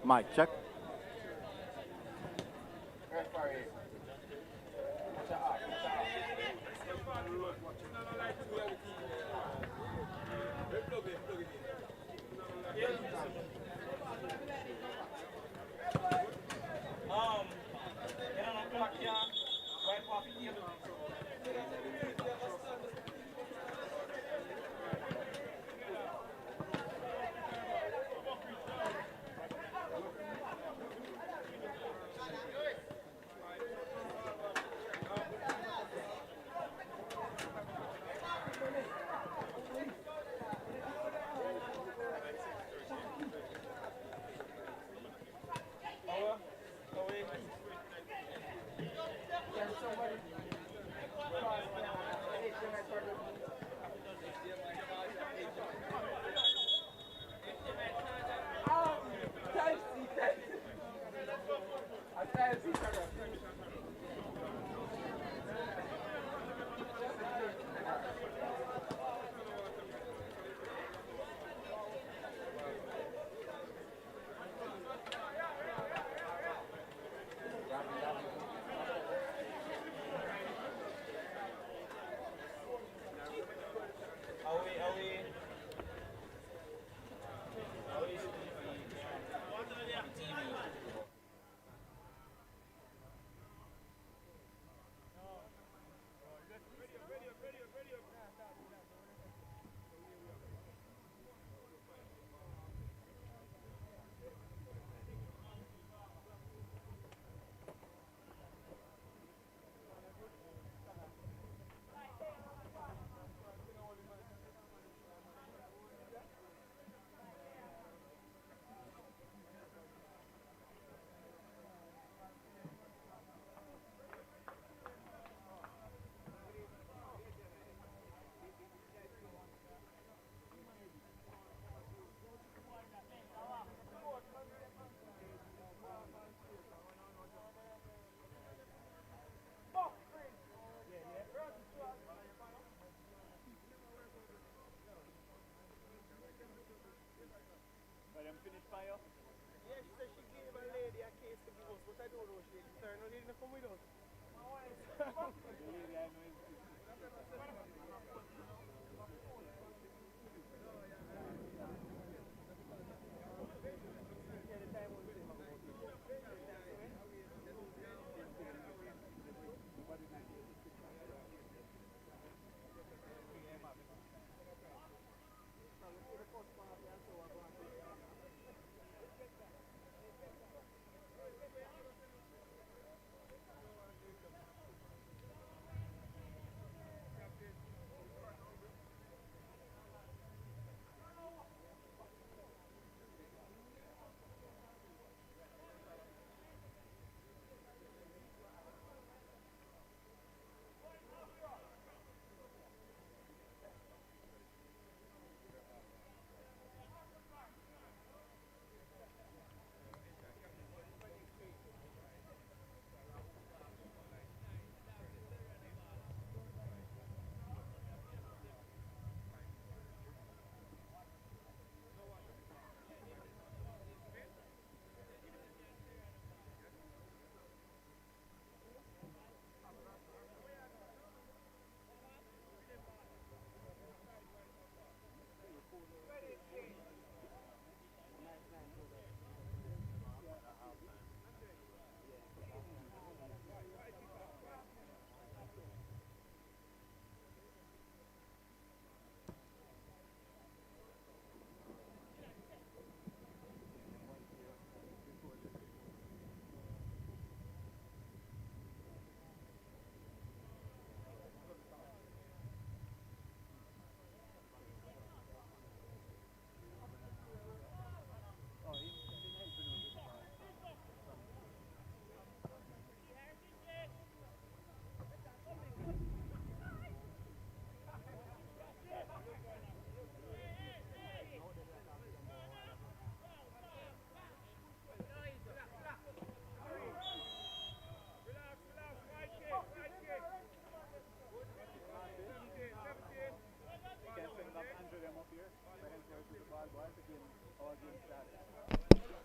Mic check. Yeah, she said she gave a lady a case to give us, but I don't know if she returned. No lady come with us.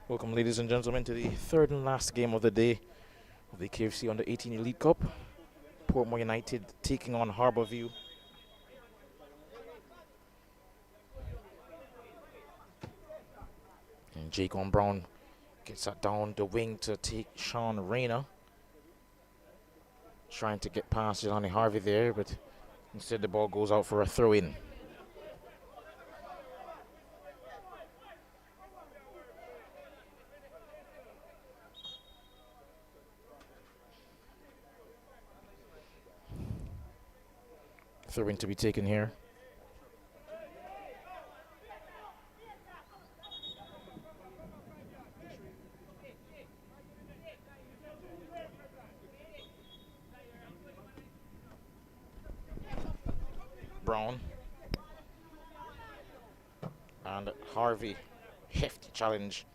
Welcome, ladies and gentlemen, to the third and last game of the day of the KFC Under 18 Elite Cup. Portmore United taking on Harborview. And Jacon Brown gets that down the wing to take Sean Rayner. Trying to get past Jelani Harvey there, but instead the ball goes out for a throw-in. Throw-in to be taken here. Brown and Harvey, hefty challenge,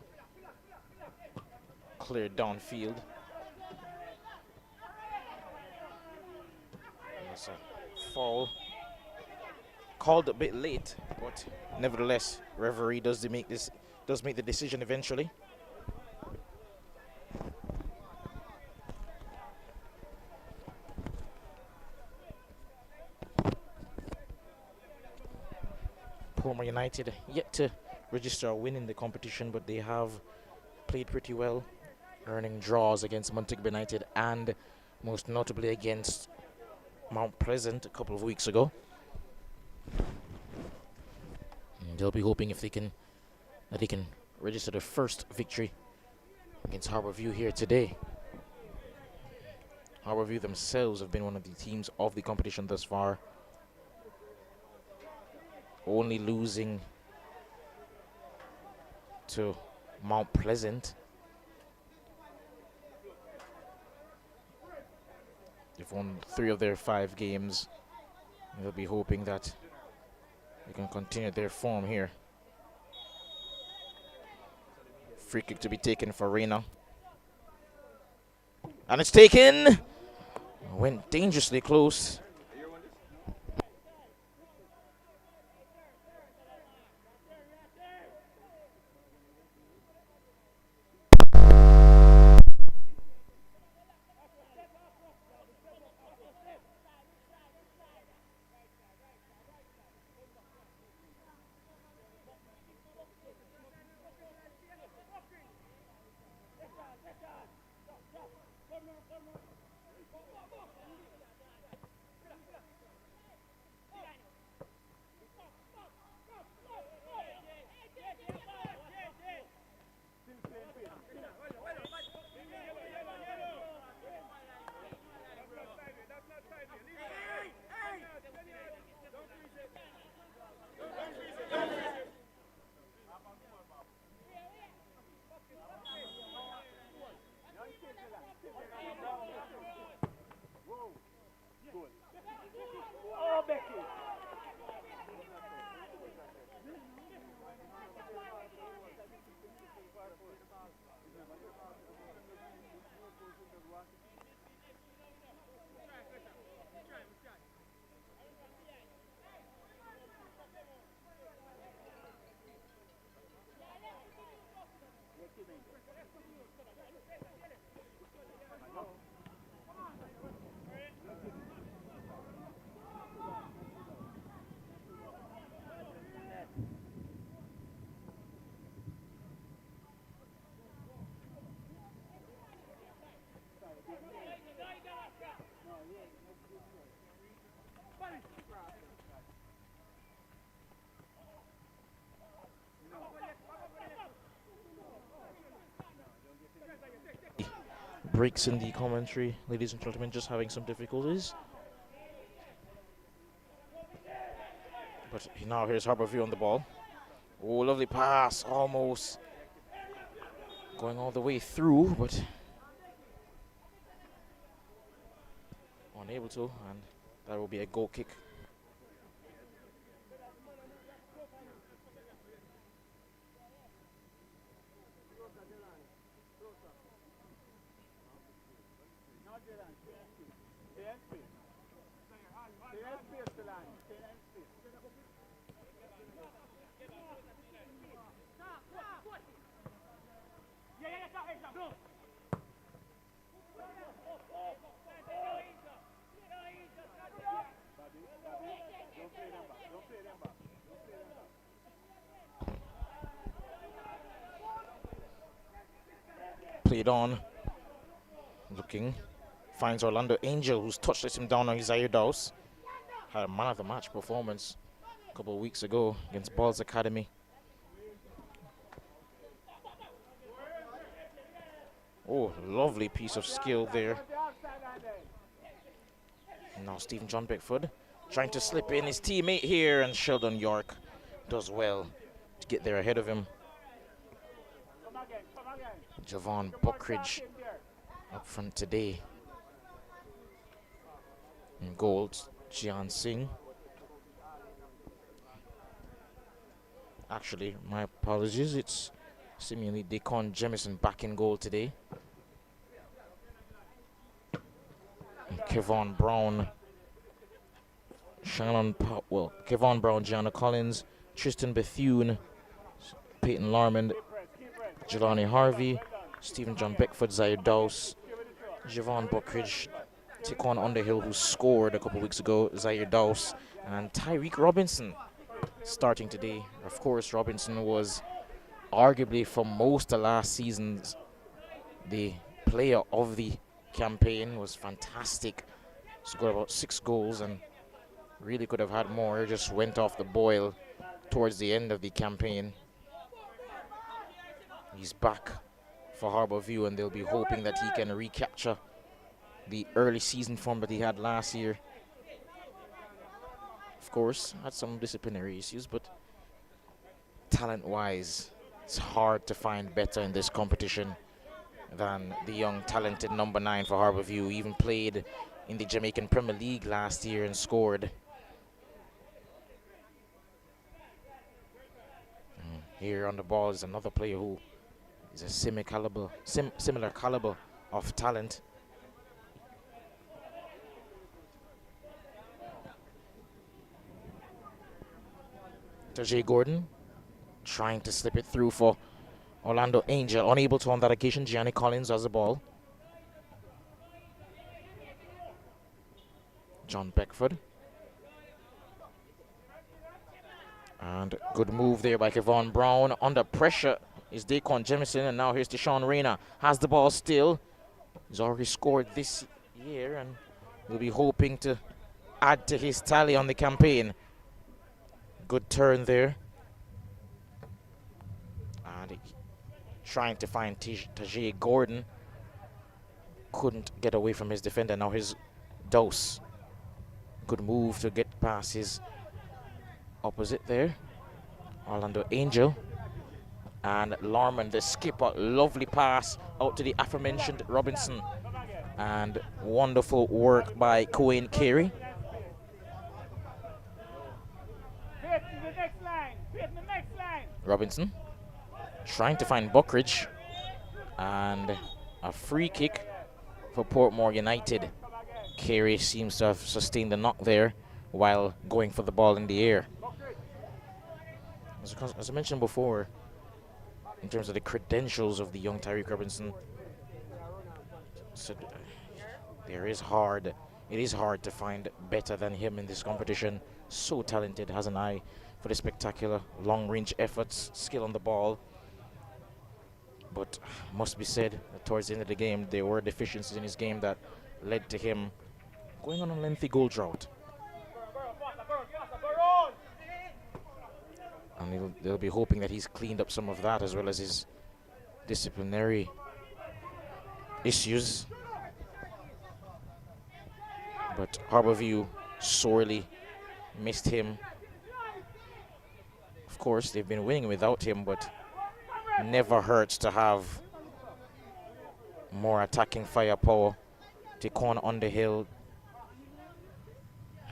cleared downfield. It's a foul, called a bit late, but nevertheless, referee does make the decision eventually. Portmore United yet to register a win in the competition, but they have played pretty well, earning draws against Montego United and most notably against Mount Pleasant a couple of weeks ago. And they'll be hoping if they can register their first victory against Harborview here today. Harborview themselves have been one of the teams of the competition thus far, only losing to Mount Pleasant. They've won 3 of their 5 games. They'll be hoping that they can continue their form here. Free kick to be taken for Reina. And it's taken! Went dangerously close. Breaks in the commentary, ladies and gentlemen, just having some difficulties. But now here's Harborview on the ball. Oh, lovely pass, almost going all the way through, but unable to, and that will be a goal kick. Played on. Looking. Finds Orlando Angel, who's touched him down on his Zaire Dowse. Had a man of the match performance a couple of weeks ago against Balls Academy. Oh, lovely piece of skill there. Now Stephen John Beckford trying to slip in his teammate here, and Sheldon York does well to get there ahead of him. Javon Buckridge up front today. In goal, Jian Singh. Actually, my apologies, it's seemingly Deacon Jemison back in goal today. And Kevon Brown, Kevon Brown, Gianna Collins, Tristan Bethune, Peyton Larmond, Jelani Harvey, Stephen John Beckford, Zaire Dowse, Javon Buckridge, Tikon Underhill, who scored a couple weeks ago, Zaire Dowse, and Tyreek Robinson starting today. Of course, Robinson was arguably for most of last season's the player of the campaign. Was fantastic. Scored about 6 goals and really could have had more. Just went off the boil towards the end of the campaign. He's back for Harborview, and they'll be hoping that he can recapture the early season form that he had last year. Of course, had some disciplinary issues, but talent-wise, it's hard to find better in this competition than the young, talented number 9 for Harborview. Even played in the Jamaican Premier League last year and scored. Here on the ball is another player who is a similar caliber of talent. Tajay Gordon trying to slip it through for Orlando Angel. Unable to on that occasion. Gianni Collins has the ball. John Beckford. And good move there by Kevon Brown. Under pressure is Deacon Jemison, and now here's Deshaun Rayner. Has the ball still. He's already scored this year, and will be hoping to add to his tally on the campaign. Good turn there. And trying to find Tajay Gordon. Couldn't get away from his defender. Now his Dowse. Good move to get past his opposite there. Orlando Angel. And Larman, the skipper. Lovely pass out to the aforementioned Robinson. And wonderful work by Coen Carey. Robinson trying to find Buckridge, and a free kick for Portmore United. Carey seems to have sustained the knock there while going for the ball in the air. As I mentioned before, in terms of the credentials of the young Tyreek Robinson, so it is hard to find better than him in this competition. So talented, has an eye for the spectacular long-range efforts, skill on the ball. But must be said that towards the end of the game, there were deficiencies in his game that led to him going on a lengthy goal drought. And they'll be hoping that he's cleaned up some of that, as well as his disciplinary issues. But Harborview sorely missed him. Of course, they've been winning without him, but never hurts to have more attacking firepower. Tikon Underhill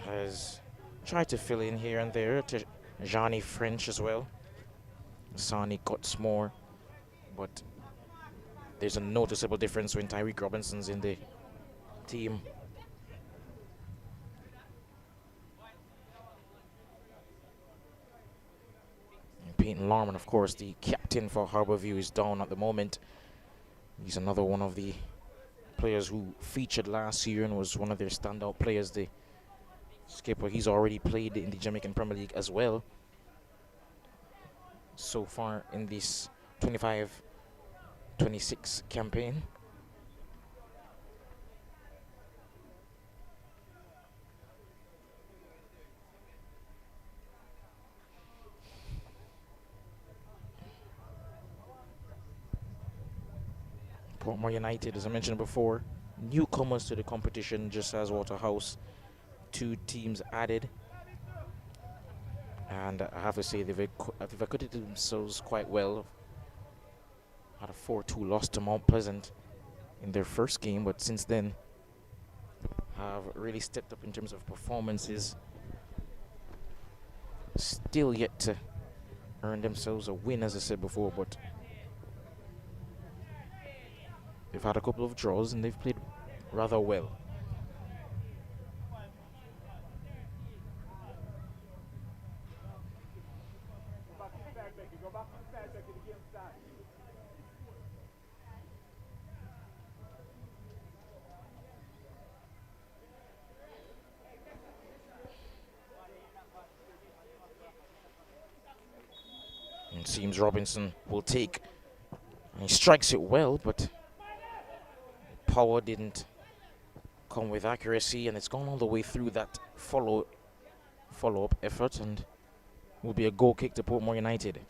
has tried to fill in here and there. To Johnny French as well. Sani Cutsmore. But there's a noticeable difference when Tyreek Robinson's in the team. Peyton Larman, of course, the captain for Harborview, is down at the moment. He's another one of the players who featured last year and was one of their standout players. The skipper, he's already played in the Jamaican Premier League as well. So far in this 25 26 campaign. Portmore United, as I mentioned before, newcomers to the competition, just as Waterhouse. 2 teams added, and I have to say they've acquitted themselves quite well. Had a 4-2 loss to Mount Pleasant in their first game, but since then have really stepped up in terms of performances. Still yet to earn themselves a win, as I said before, but they've had a couple of draws and they've played rather well. It seems Robinson will take, and he strikes it well, but power didn't come with accuracy, and it's gone all the way through that follow-up effort, and will be a goal kick to Portmore United.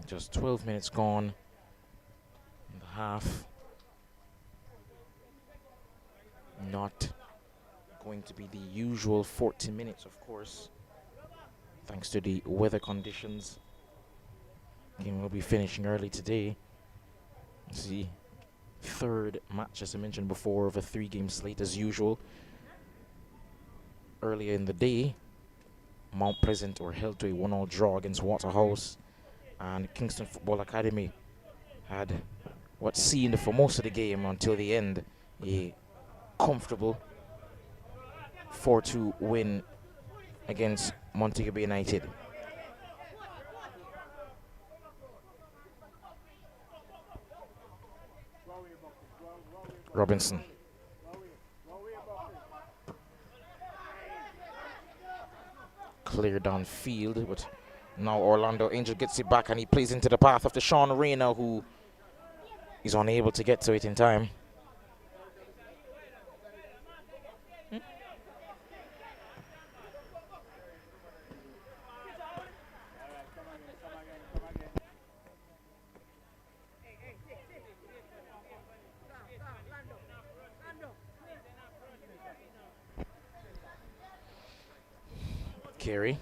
Just 12 minutes gone in the half. Not going to be the usual 40 minutes, of course, thanks to the weather conditions. Game will be finishing early today. It's the 3rd match, as I mentioned before, of a 3-game slate as usual. Earlier in the day, Mount Pleasant were held to a 1-1 draw against Waterhouse, and Kingston Football Academy had what seemed for most of the game until the end a comfortable 4-2 win against Montego Bay United. Robinson. Cleared downfield, but now Orlando Angel gets it back and he plays into the path of Deshaun Reyna, who is unable to get to it in time. Carey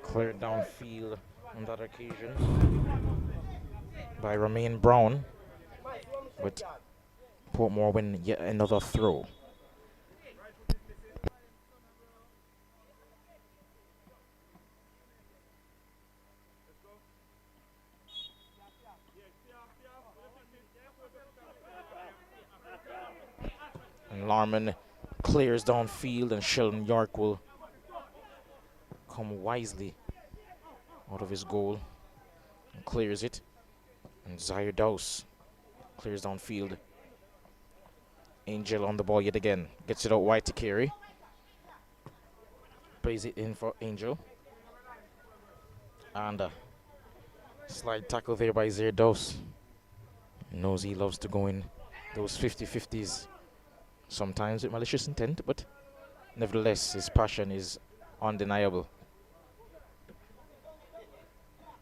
cleared downfield on that occasion by Romain Brown, but Portmore win yet another throw. And Larman clears downfield, and Sheldon York will come wisely out of his goal and clears it. And Zaire Dowse clears downfield. Angel on the ball yet again. Gets it out wide to Carey. Plays it in for Angel. And a slide tackle there by Zaire Dowse. Knows he loves to go in those 50-50s. Sometimes with malicious intent, but nevertheless his passion is undeniable.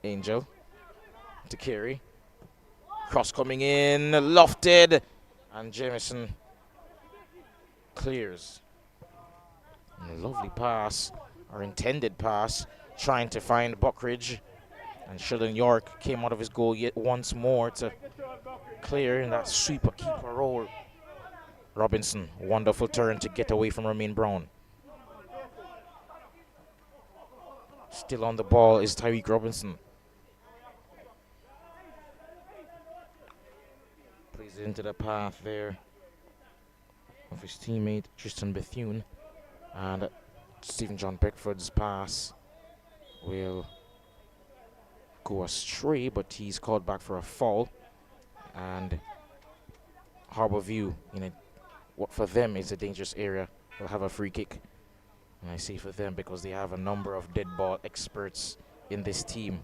Angel to Carey. Cross coming in, lofted, and Jameson clears. And a lovely pass, or intended pass, trying to find Buckridge. And Sheldon York came out of his goal yet once more to clear in that sweeper keeper role. Robinson, wonderful turn to get away from Romain Brown. Still on the ball is Tyreek Robinson. Plays it into the path there of his teammate Tristan Bethune. And Stephen John Beckford's pass will go astray, but he's called back for a foul. And Harborview, in what for them is a dangerous area, will have a free kick. And I say for them because they have a number of dead ball experts in this team.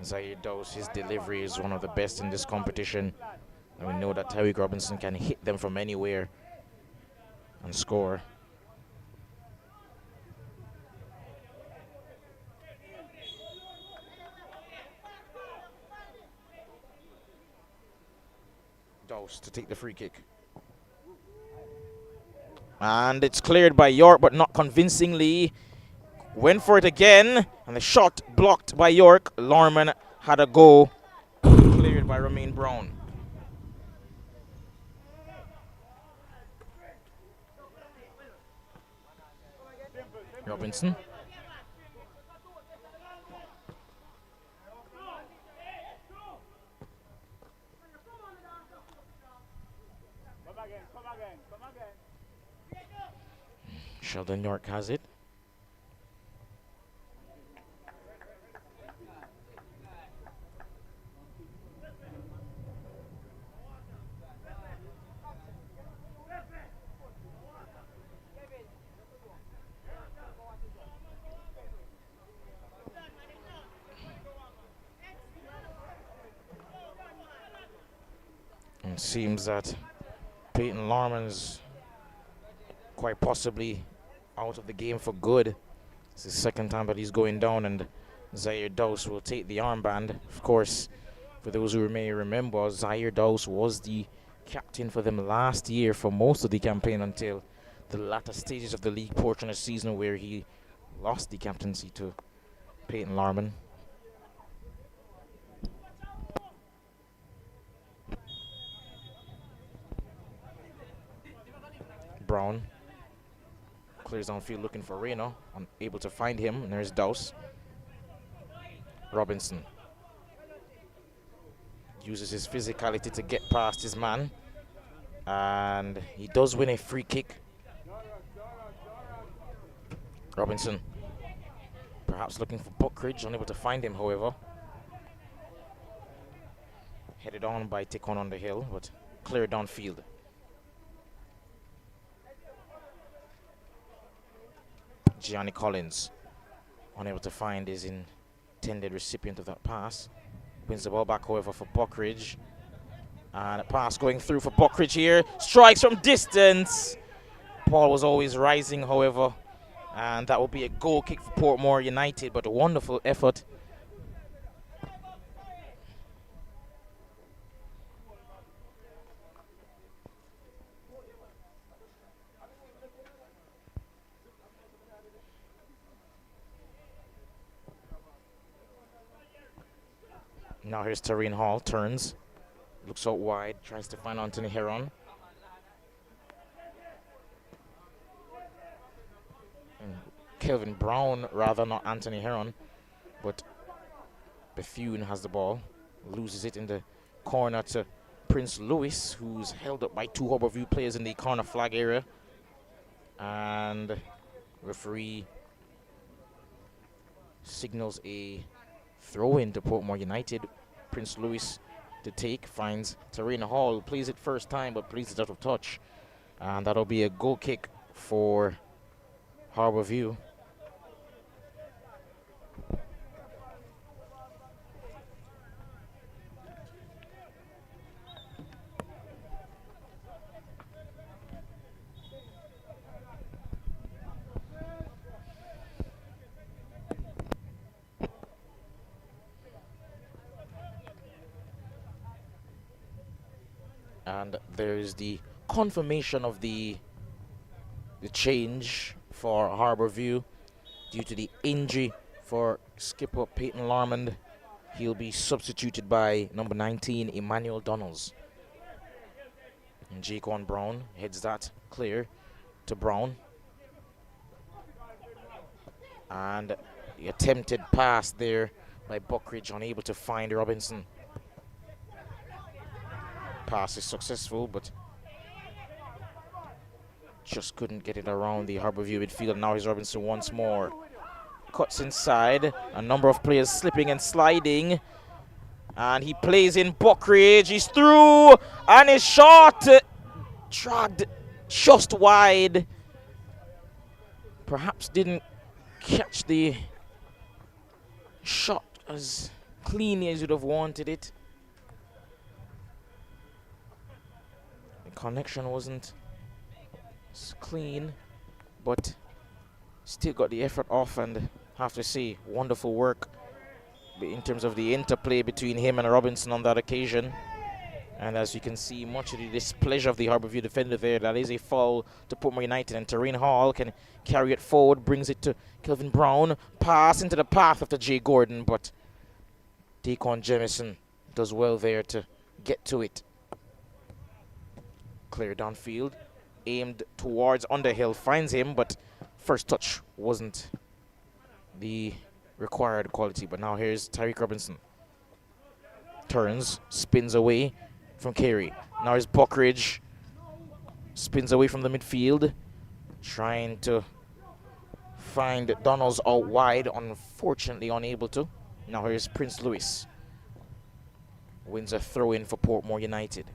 Zaire Dose, his delivery is one of the best in this competition. And we know that Tyreek Robinson can hit them from anywhere and score. Dose to take the free kick. And it's cleared by York, but not convincingly. Went for it again, and the shot blocked by York. Lorman had a go. Cleared by Romain Brown. Robinson. Sheldon York has it. It seems that Peyton Lorman's quite possibly out of the game for good. It's the second time that he's going down, and Zaire Dose will take the armband. Of course, for those who may remember, Zaire Dose was the captain for them last year for most of the campaign until the latter stages of the league portion of the season, where he lost the captaincy to Peyton Lorman. Brown clears downfield looking for Reno, unable to find him, and there's Dose. Robinson uses his physicality to get past his man, and he does win a free kick. Robinson perhaps looking for Buckridge, unable to find him, however. Headed on by Tickon on the hill, but clear downfield. Gianni Collins, unable to find his intended recipient of that pass. Wins the ball back, however, for Buckridge. And a pass going through for Buckridge here. Strikes from distance. Paul was always rising, however. And that will be a goal kick for Portmore United, but a wonderful effort. Now here's Tareen Hall, turns, looks out wide, tries to find Anthony Heron. And Kelvin Brown, rather, not Anthony Heron, but Bethune has the ball, loses it in the corner to Prince Louis, who's held up by two Harborview players in the corner flag area. And referee signals a throw in to Portmore United. Prince Louis to take, finds Tarina Hall, who plays it first time but plays it out of touch. And that'll be a goal kick for Harborview. And there's the confirmation of the change for Harborview due to the injury for skipper Peyton Lorman. He'll be substituted by number 19, Emmanuel Donalds. And Jaquan Brown heads that clear to Brown. And the attempted pass there by Buckridge, unable to find Robinson. Pass is successful, but just couldn't get it around the Harborview midfield. Now here's Robinson once more. Cuts inside. A number of players slipping and sliding. And he plays in Buckridge. He's through. And his shot dragged just wide. Perhaps didn't catch the shot as cleanly as you'd have wanted it. The connection wasn't clean, but still got the effort off, and have to say, wonderful work in terms of the interplay between him and Robinson on that occasion. And as you can see, much of the displeasure of the Harborview defender there. That is a foul to Portmore United, and Terrain Hall can carry it forward, brings it to Kelvin Brown. Pass into the path of the Jay Gordon, but Deacon Jemison does well there to get to it. Clear downfield, aimed towards Underhill, finds him, but first touch wasn't the required quality. But now here's Tyreek Robinson. Turns, spins away from Carey. Now here's Buckridge. Spins away from the midfield, trying to find Donalds out wide, unfortunately unable to. Now here's Prince Louis. Wins a throw-in for Portmore United.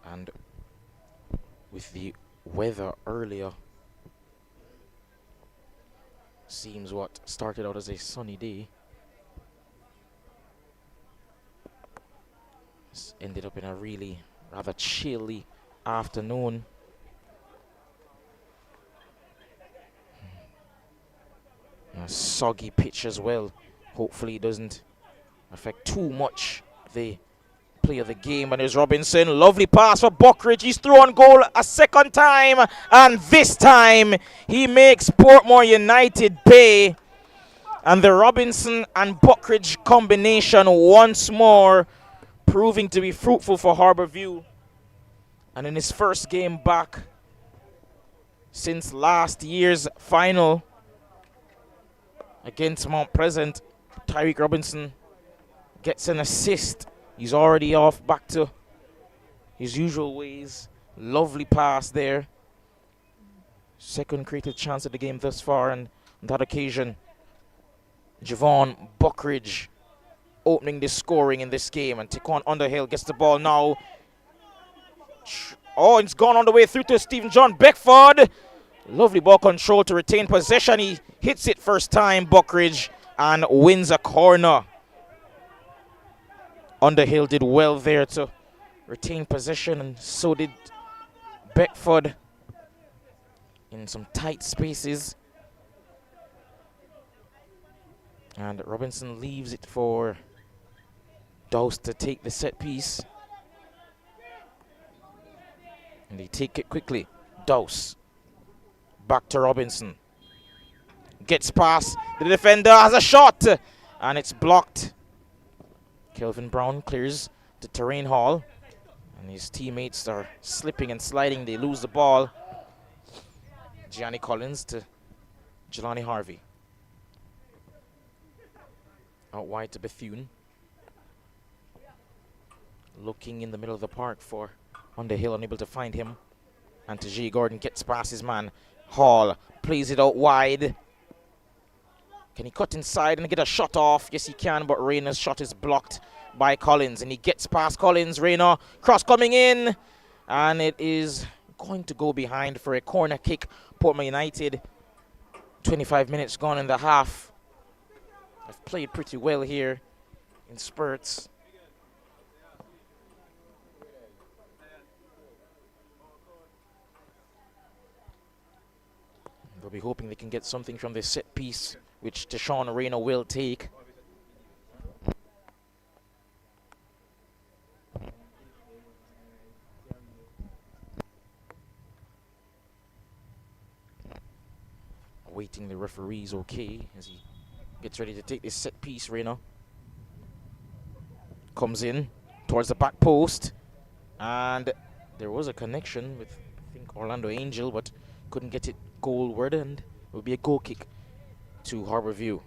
And with the weather earlier, seems what started out as a sunny day ended up in a really rather chilly afternoon. A soggy pitch as well. Hopefully it doesn't affect too much the play of the game. And there's Robinson, lovely pass for Buckridge. He's through on goal a second time, and this time he makes Portmore United pay. And the Robinson and Buckridge combination once more proving to be fruitful for Harborview. And in his first game back since last year's final against Mount Pleasant, Tyreek Robinson gets an assist. He's already off back to his usual ways. Lovely pass there. Second created chance of the game thus far, and on that occasion, Javon Buckridge opening the scoring in this game. And Taquan Underhill gets the ball now. Oh, it's gone on the way through to Stephen John Beckford. Lovely ball control to retain possession. He hits it first time, Buckridge, and wins a corner. Underhill did well there to retain possession, and so did Beckford in some tight spaces. And Robinson leaves it for Dowse to take the set piece. And they take it quickly. Dowse. Back to Robinson. Gets past. The defender has a shot, and it's blocked. Kelvin Brown clears to Terrain Hall, and his teammates are slipping and sliding. They lose the ball. Gianni Collins to Jelani Harvey. Out wide to Bethune. Looking in the middle of the park for Underhill, unable to find him. And to G. Gordon gets past his man. Hall plays it out wide. Can he cut inside and get a shot off? Yes, he can, but Rayner's shot is blocked by Collins, and he gets past Collins. Rayner, cross coming in, and it is going to go behind for a corner kick. Portmore United, 25 minutes gone in the half. I've played pretty well here in spurts. They'll be hoping they can get something from this set piece, which Deshaun Rayner will take. Awaiting the referee's okay as he gets ready to take this set piece. Rayner comes in towards the back post, and there was a connection with, I think, Orlando Angel, but couldn't get it goalward, and it will be a goal kick to Harborview.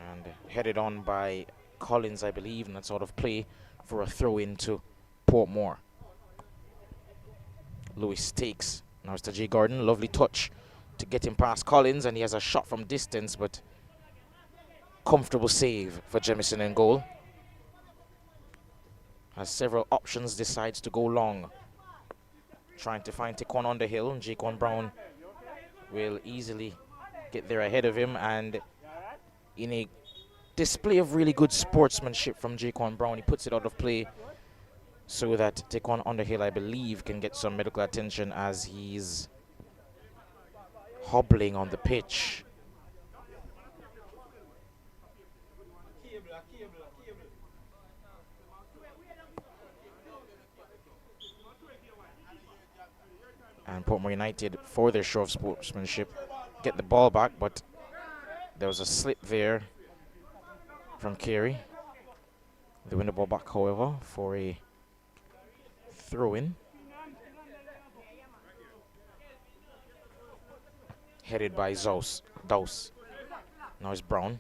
And headed on by Collins, I believe, and that sort of play for a throw in to Portmore. Lewis takes. Now it's to J. Gordon. Lovely touch to get him past Collins, and he has a shot from distance, but comfortable save for Jemison in goal. has several options, decides to go long. Trying to find Taquan Underhill, and Jaquan Brown will easily get there ahead of him, and in a display of really good sportsmanship from Jaquan Brown, he puts it out of play so that Taquan Underhill, I believe, can get some medical attention as he's hobbling on the pitch. And Portmore United, for their show of sportsmanship, get the ball back, but there was a slip there from Carey. They win the ball back, however, for a throw-in. Headed by Dose. Now it's Brown.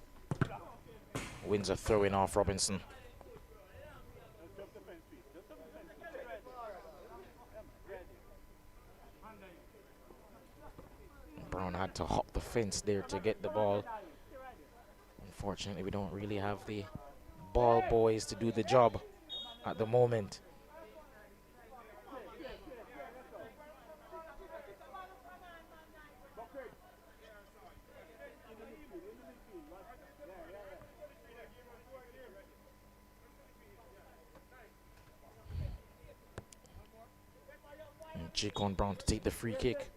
Wins a throw-in off Robinson. Brown had to hop the fence there to get the ball. Unfortunately, we don't really have the ball boys to do the job at the moment. Jaquan Brown to take the free kick.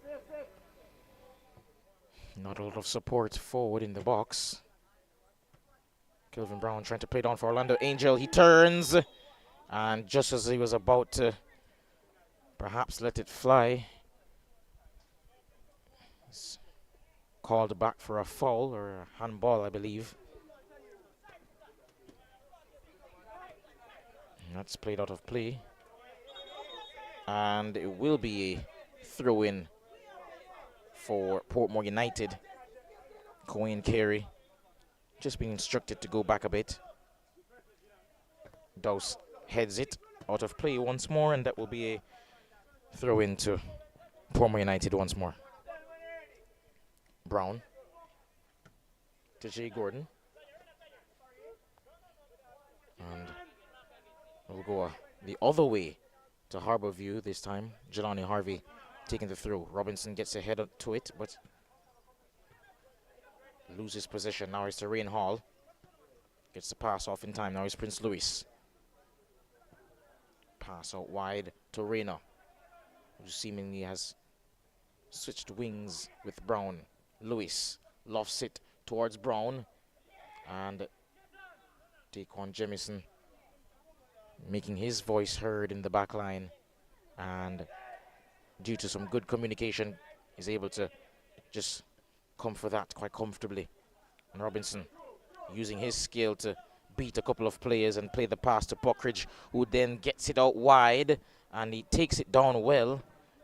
Not a lot of support forward in the box. Kelvin Brown trying to play down for Orlando Angel. He turns, and just as he was about to perhaps let it fly, he's called back for a foul or a handball, I believe. And that's played out of play. And it will be a throw-in for Portmore United. Cohen Carey just being instructed to go back a bit. Dose heads it out of play once more, and that will be a throw-in to Portmore United once more. Brown to Jay Gordon. And we'll go the other way to Harborview this time. Jelani Harvey taking the throw. Robinson gets ahead to it, but loses possession. Now it's to Rain Hall. Gets the pass off in time. Now it's Prince Louis. Pass out wide to Reyna, who seemingly has switched wings with Brown. Lewis lofts it towards Brown, and Daquan Jemison making his voice heard in the back line, and due to some good communication is able to just come for that quite comfortably. And Robinson using his skill to beat a couple of players and play the pass to Puckridge, who then gets it out wide, and he takes it down well,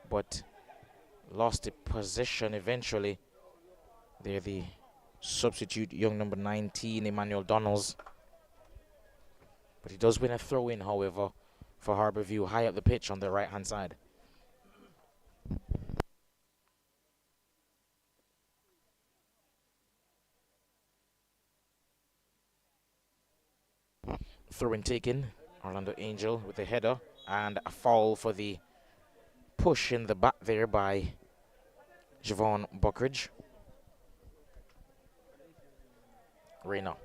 but lost the possession eventually. They're the substitute young number 19, Emmanuel Donalds. But he does win a throw-in, however, for Harborview, high up the pitch on the right-hand side. Throw-in taken. Orlando Angel with a header, and a foul for the push in the back there by Javon Buckridge. Reyna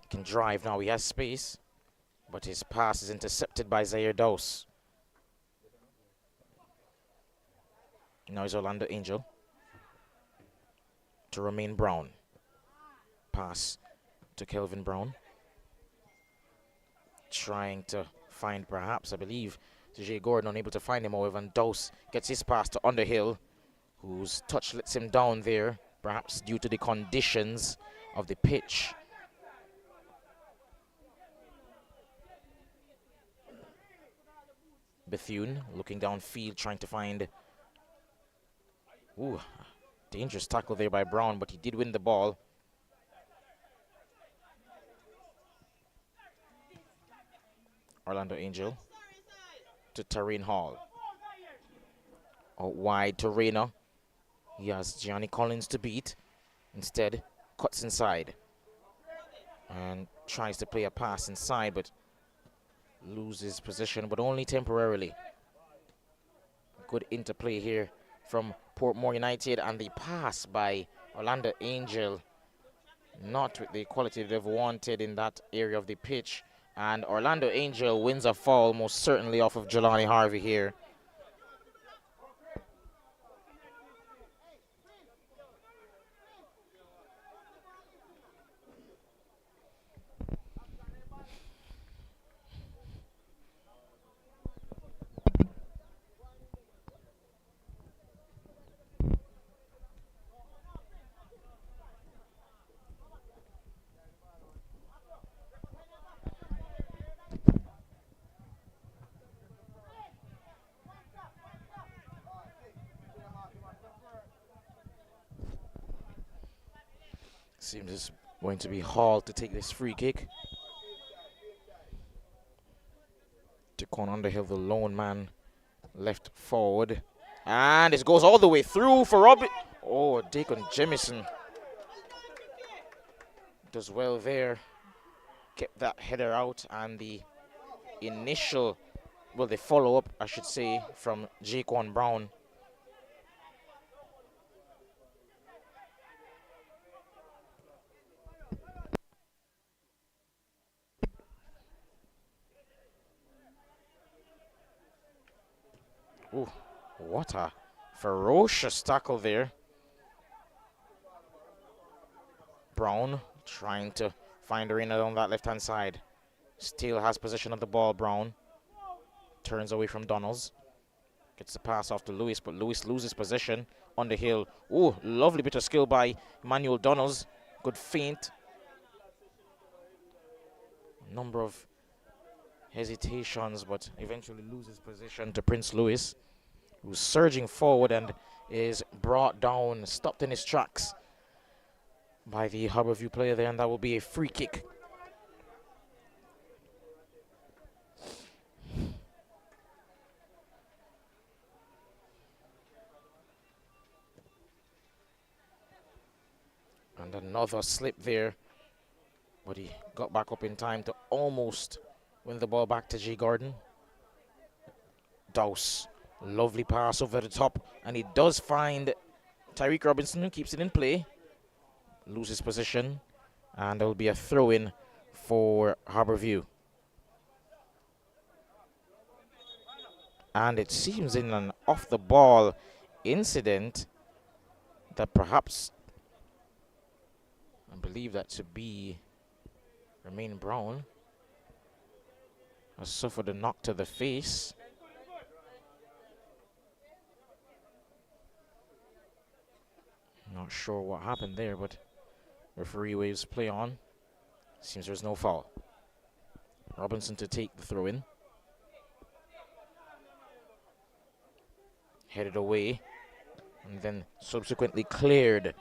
can drive now. He has space, but his pass is intercepted by Zaire Dose. Now it's Orlando Angel to Romain Brown. Pass to Kelvin Brown. Trying to find, perhaps, I believe, Jay Gordon, unable to find him, however, and Dose gets his pass to Underhill, whose touch lets him down there, perhaps due to the conditions of the pitch. Bethune looking downfield, trying to find... Ooh, dangerous tackle there by Brown, but he did win the ball. Orlando Angel to Tareen Hall. Out wide to Reyna. He has Gianni Collins to beat. Instead, cuts inside and tries to play a pass inside, but loses possession, but only temporarily. Good interplay here from Portmore United, and the pass by Orlando Angel, not with the quality they've wanted in that area of the pitch. And Orlando Angel wins a foul, most certainly off of Jelani Harvey here. Seems it's going to be Hall to take this free kick. Decon Underhill, the lone man, left forward. And it goes all the way through for Robbie. Oh, Deacon Jemison does well there. Kept that header out, and the initial, well, the follow-up, I should say, from Jaquan Brown. Ooh, what a ferocious tackle there. Brown trying to find Arena on that left-hand side. Still has possession of the ball, Brown. Turns away from Donalds. Gets the pass off to Lewis, but Lewis loses possession on the hill. Ooh, lovely bit of skill by Emmanuel Donalds. Good feint. Number of hesitations, but eventually loses possession to Prince Lewis, who's surging forward and is brought down, stopped in his tracks by the Harborview player there, and that will be a free kick. And another slip there, but he got back up in time to almost win the ball back to G. Gordon. Dowse, lovely pass over the top, and he does find Tyreek Robinson, who keeps it in play. Loses position, and there will be a throw-in for Harborview. And it seems in an off-the-ball incident that perhaps, I believe that to be Romain Brown, has suffered a knock to the face. Not sure what happened there, but referee waves play on. Seems there's no foul. Robinson to take the throw in. Headed away, and then subsequently cleared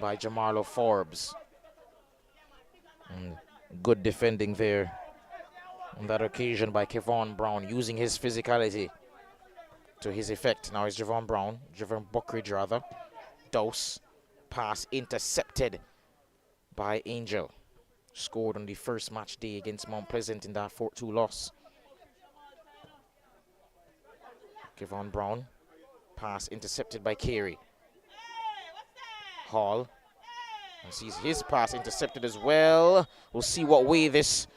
by Jamarlo Forbes. And good defending there on that occasion by Kevon Brown, using his physicality to his effect. Now it's Javon Buckridge rather. Dowse, pass intercepted by Angel. Scored on the first match day against Mount Pleasant in that 4-2 loss. Kevon Brown, pass intercepted by Carey. Hall, and sees his pass intercepted as well. We'll see what way this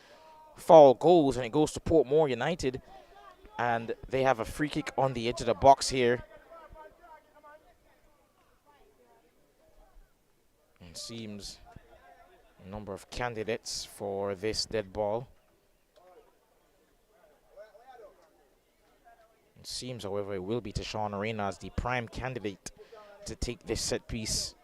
foul goes, and it goes to Portmore United, and they have a free kick on the edge of the box here. It seems a number of candidates for this dead ball. It seems, however, it will be Tashawn Arena as the prime candidate to take this set piece.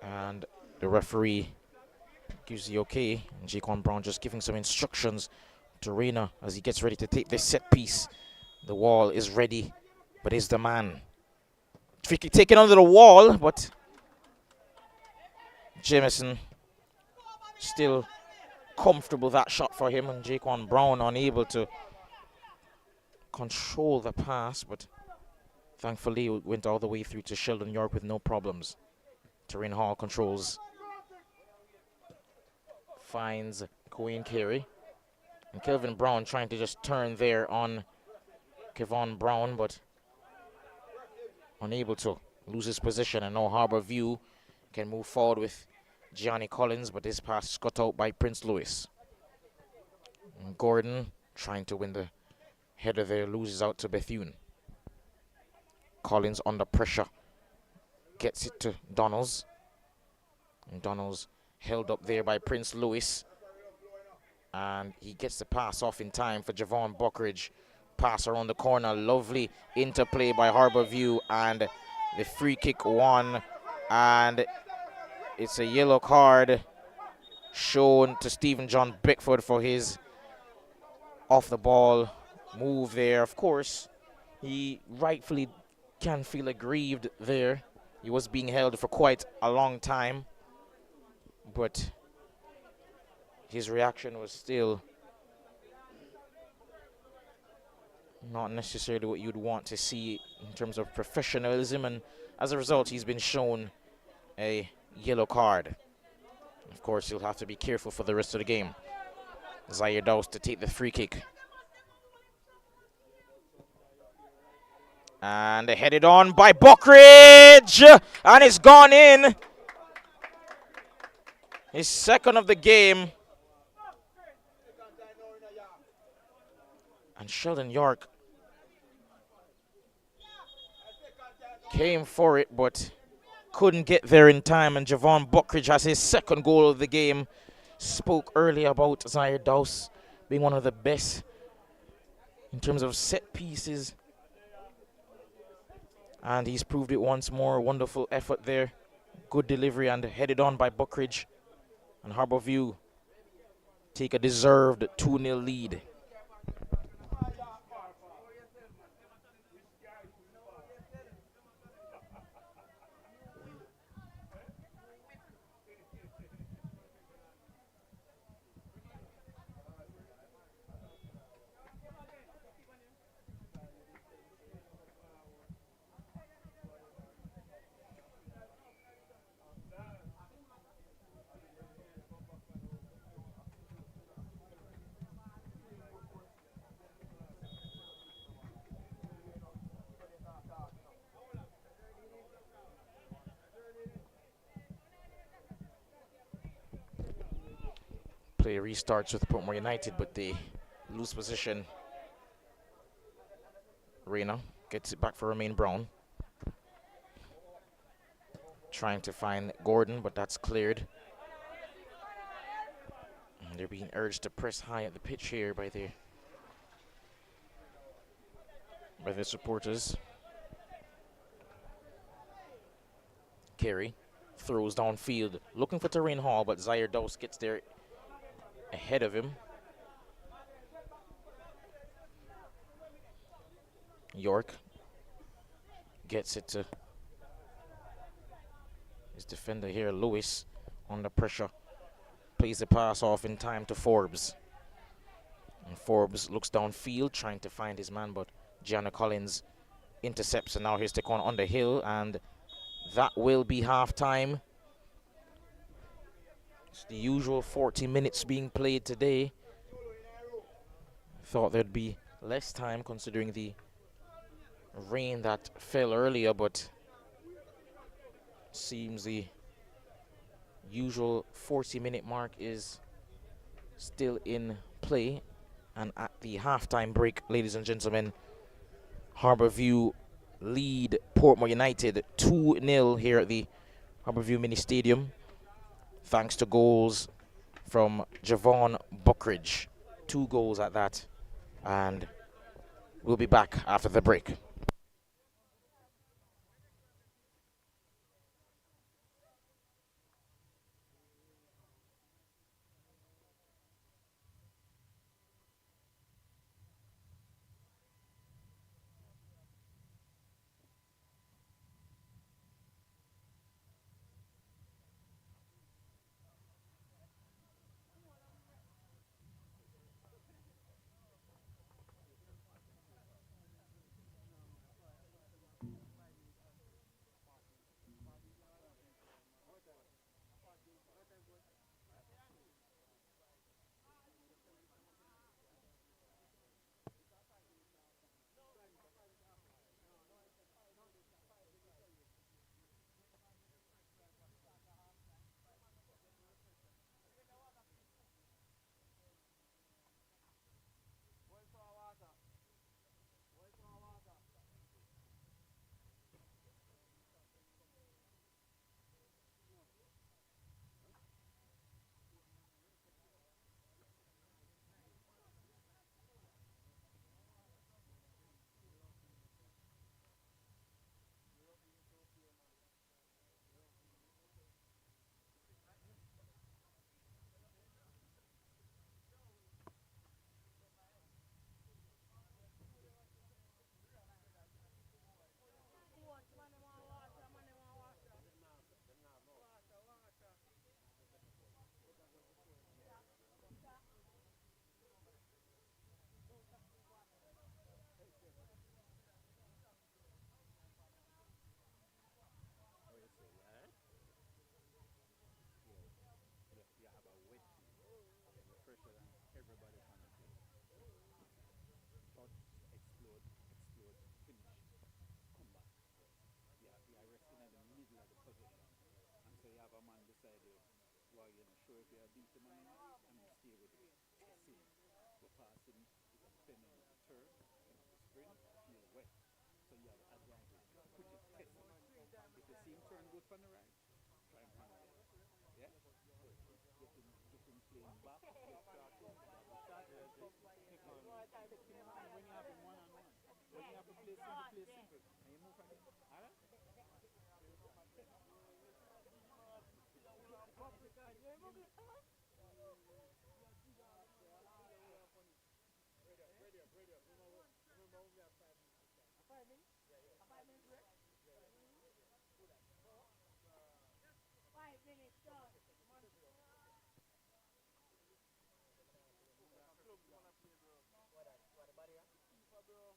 And the referee gives the okay. And Jaquan Brown just giving some instructions to Reina as he gets ready to take this set piece. The wall is ready, but is the man. Tricky taken under the wall, but Jamison still comfortable that shot for him, and Jaquan Brown unable to control the pass, but thankfully it went all the way through to Sheldon York with no problems. Terrain Hall controls, finds Queen Carey, and Kelvin Brown trying to just turn there on Kevon Brown, but unable to, lose his position, and now Harborview can move forward with Gianni Collins, but this pass is cut out by Prince Louis. And Gordon trying to win the header there, loses out to Bethune. Collins under pressure, gets it to Donalds, and Donalds held up there by Prince Louis, and he gets the pass off in time for Javon Buckridge. Pass around the corner, lovely interplay by Harborview, and the free kick won, and it's a yellow card shown to Stephen John Beckford for his off the ball move there. Of course, he rightfully can feel aggrieved there. He was being held for quite a long time, but his reaction was still not necessarily what you'd want to see in terms of professionalism, and as a result, he's been shown a yellow card. Of course, he'll have to be careful for the rest of the game. Zaire Dowse to take the free kick. And headed on by Buckridge, and it's gone in. His second of the game. And Sheldon York came for it, but couldn't get there in time, and Javon Buckridge has his second goal of the game. Spoke earlier about Zaire Dowse being one of the best in terms of set pieces, and he's proved it once more. Wonderful effort there, good delivery, and headed on by Buckridge, and Harborview take a deserved 2-0 lead. Play restarts with Portmore United, but they lose possession. Reyna gets it back for Romain Brown. Trying to find Gordon, but that's cleared. And they're being urged to press high at the pitch here by the supporters. Carey throws downfield, looking for Terrain Hall, but Zaire Dowse gets there ahead of him. York gets it to his defender here, Lewis, under pressure. Plays the pass off in time to Forbes. And Forbes looks downfield, trying to find his man, but Gianna Collins intercepts, and now here's Taquan Underhill, and that will be half-time. It's the usual 40 minutes being played today. Thought there'd be less time considering the rain that fell earlier, but seems the usual 40-minute mark is still in play. And at the halftime break, ladies and gentlemen, Harborview lead Portmore United 2-0 here at the Harborview Mini Stadium, thanks to goals from Javon Buckridge. 2 goals at that. And we'll be back after the break. have a man beside you who are you know, sure if you beat the man and you stay with him, test him, go past him, depending on the turn, you know, the sprint, feel wet. So you have an advantage. Put your test him. If you see him turn good from the right, try and handle it. Yeah? Get him playing back, get started, start, take him on when you have him one on one. When you have to play simple. And you move from him. Alright? Ready up. Remember we have 5 minutes. 5 minutes? Yeah. 5 minutes break? 5 minutes, done. Club you wanna play, bro? What the barrier? FIFA, bro.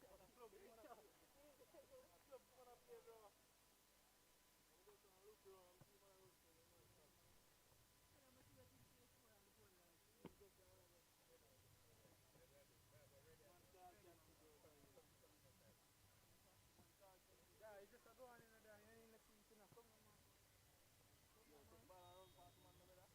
What club you wanna play? What club you wanna play, bro? I'm just gonna look around, see what I look for. Yeah, you just go on in there, you ain't looking to come on, man. You take ball around past man over there.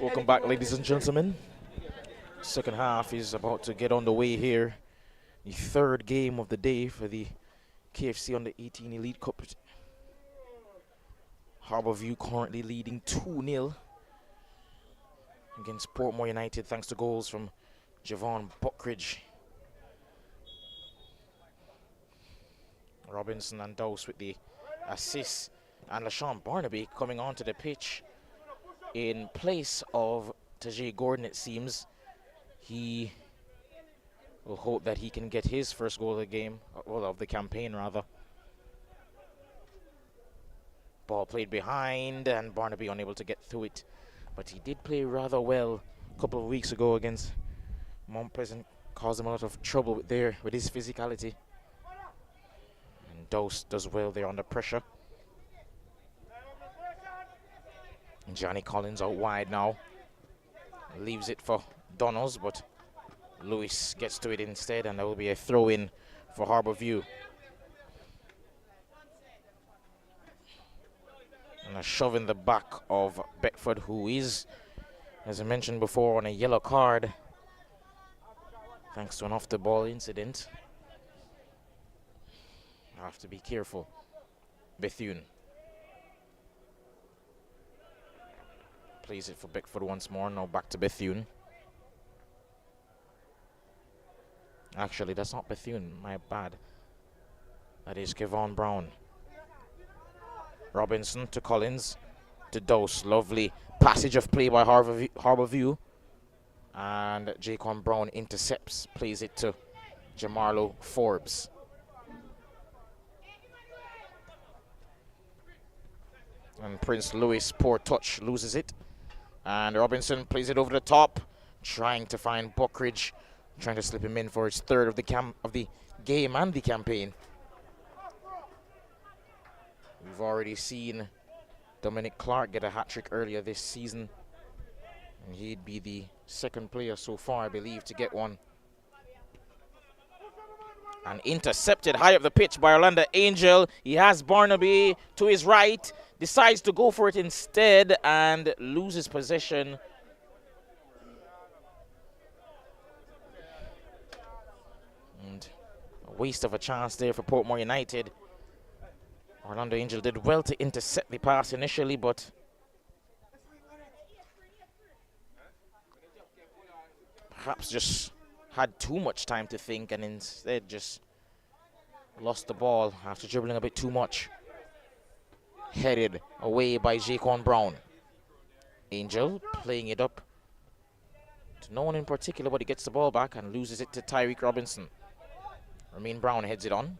Welcome back, ladies and gentlemen. Second half is about to get on the way here. The third game of the day for the KFC Under-18 Elite Cup. Harborview currently leading 2-0 against Portmore United thanks to goals from Javon Buckridge. Robinson and Dose with the assists, and LaShawn Barnaby coming onto the pitch in place of Tajay Gordon, it seems. He will hope that he can get his first goal of the game, well, of the campaign rather. Ball played behind and Barnaby unable to get through it, but he did play rather well a couple of weeks ago against Mount Pleasant, caused him a lot of trouble with his physicality. And Dose does well there under pressure. And Johnny Collins out wide now, leaves it for Donalds, but Lewis gets to it instead, and there will be a throw-in for Harborview. And a shove in the back of Beckford, who is, as I mentioned before, on a yellow card thanks to an off-the-ball incident. I have to be careful. Bethune plays it for Beckford once more. Now back to Bethune. Actually, that's not Bethune. My bad. That is Kevon Brown. Robinson to Collins to Dose. Lovely passage of play by Harborview. And Jacon Brown intercepts. Plays it to Jamarlo Forbes. And Prince Louis, poor touch, loses it. And Robinson plays it over the top, trying to find Buckridge, trying to slip him in for his third of the game and the campaign. We've already seen Dominic Clark get a hat-trick earlier this season, and he'd be the second player so far, I believe, to get one. And intercepted high up the pitch by Orlando Angel. He has Barnaby to his right, decides to go for it instead and loses possession. And a waste of a chance there for Portmore United. Orlando Angel did well to intercept the pass initially, but perhaps just had too much time to think and instead just lost the ball after dribbling a bit too much. Headed away by Jacon Brown. Angel playing it up to no one in particular, but he gets the ball back and loses it to Tyreek Robinson. Ramin Brown heads it on.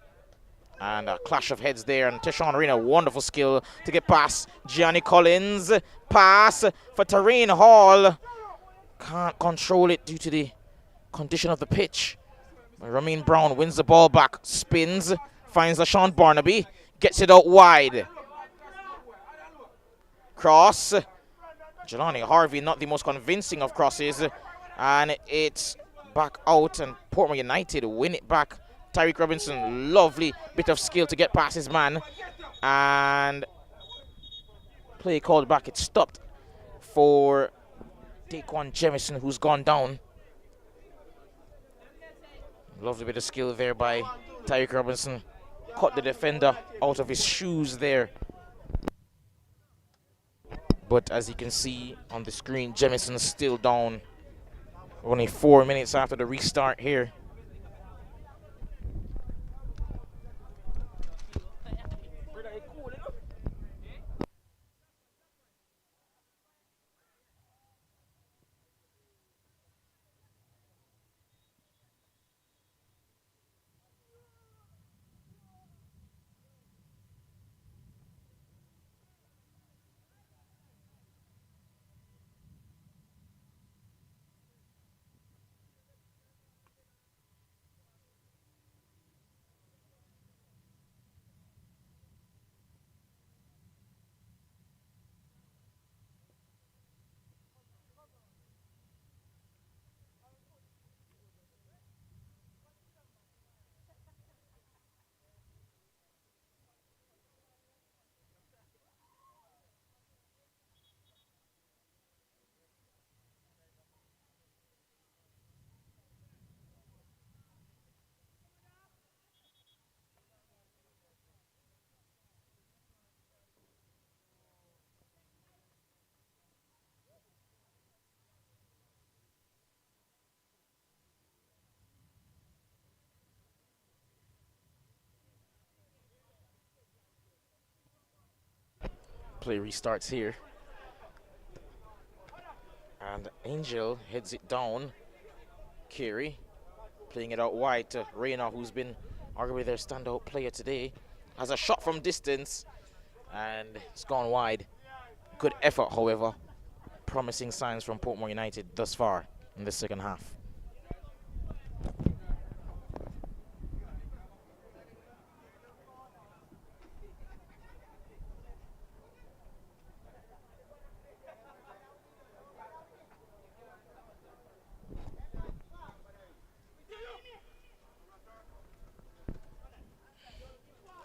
And a clash of heads there, and Tishon Arena, wonderful skill to get past Gianni Collins. Pass for Tareen Hall. Can't control it due to the condition of the pitch. But Ramin Brown wins the ball back, spins, finds LaShawn Barnaby, gets it out wide. Cross. Jelani Harvey, not the most convincing of crosses. And it's back out, and Portmore United win it back. Tyreek Robinson, lovely bit of skill to get past his man. And play called back. It stopped for Daquan Jemison, who's gone down. Lovely bit of skill there by Tyreek Robinson. Caught the defender out of his shoes there. But as you can see on the screen, Jemison's still down. Only 4 minutes after the restart here. Play restarts here. And Angel heads it down. Carey playing it out wide to Reyna, who's been arguably their standout player today. Has a shot from distance, and it's gone wide. Good effort, however. Promising signs from Portmore United thus far in the second half.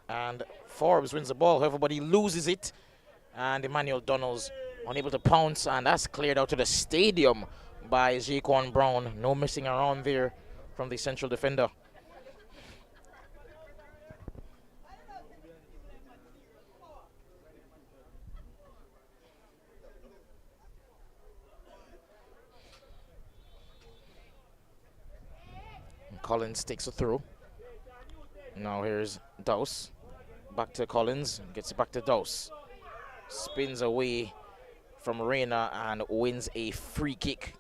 And Forbes wins the ball, however, but he loses it. And Emmanuel Donald's unable to pounce, and that's cleared out to the stadium by Jaquan Brown. No messing around there from the central defender. And Collins takes it through. Now here's Dose. Back to Collins, gets it back to Dose. Spins away from Reyna and wins a free kick.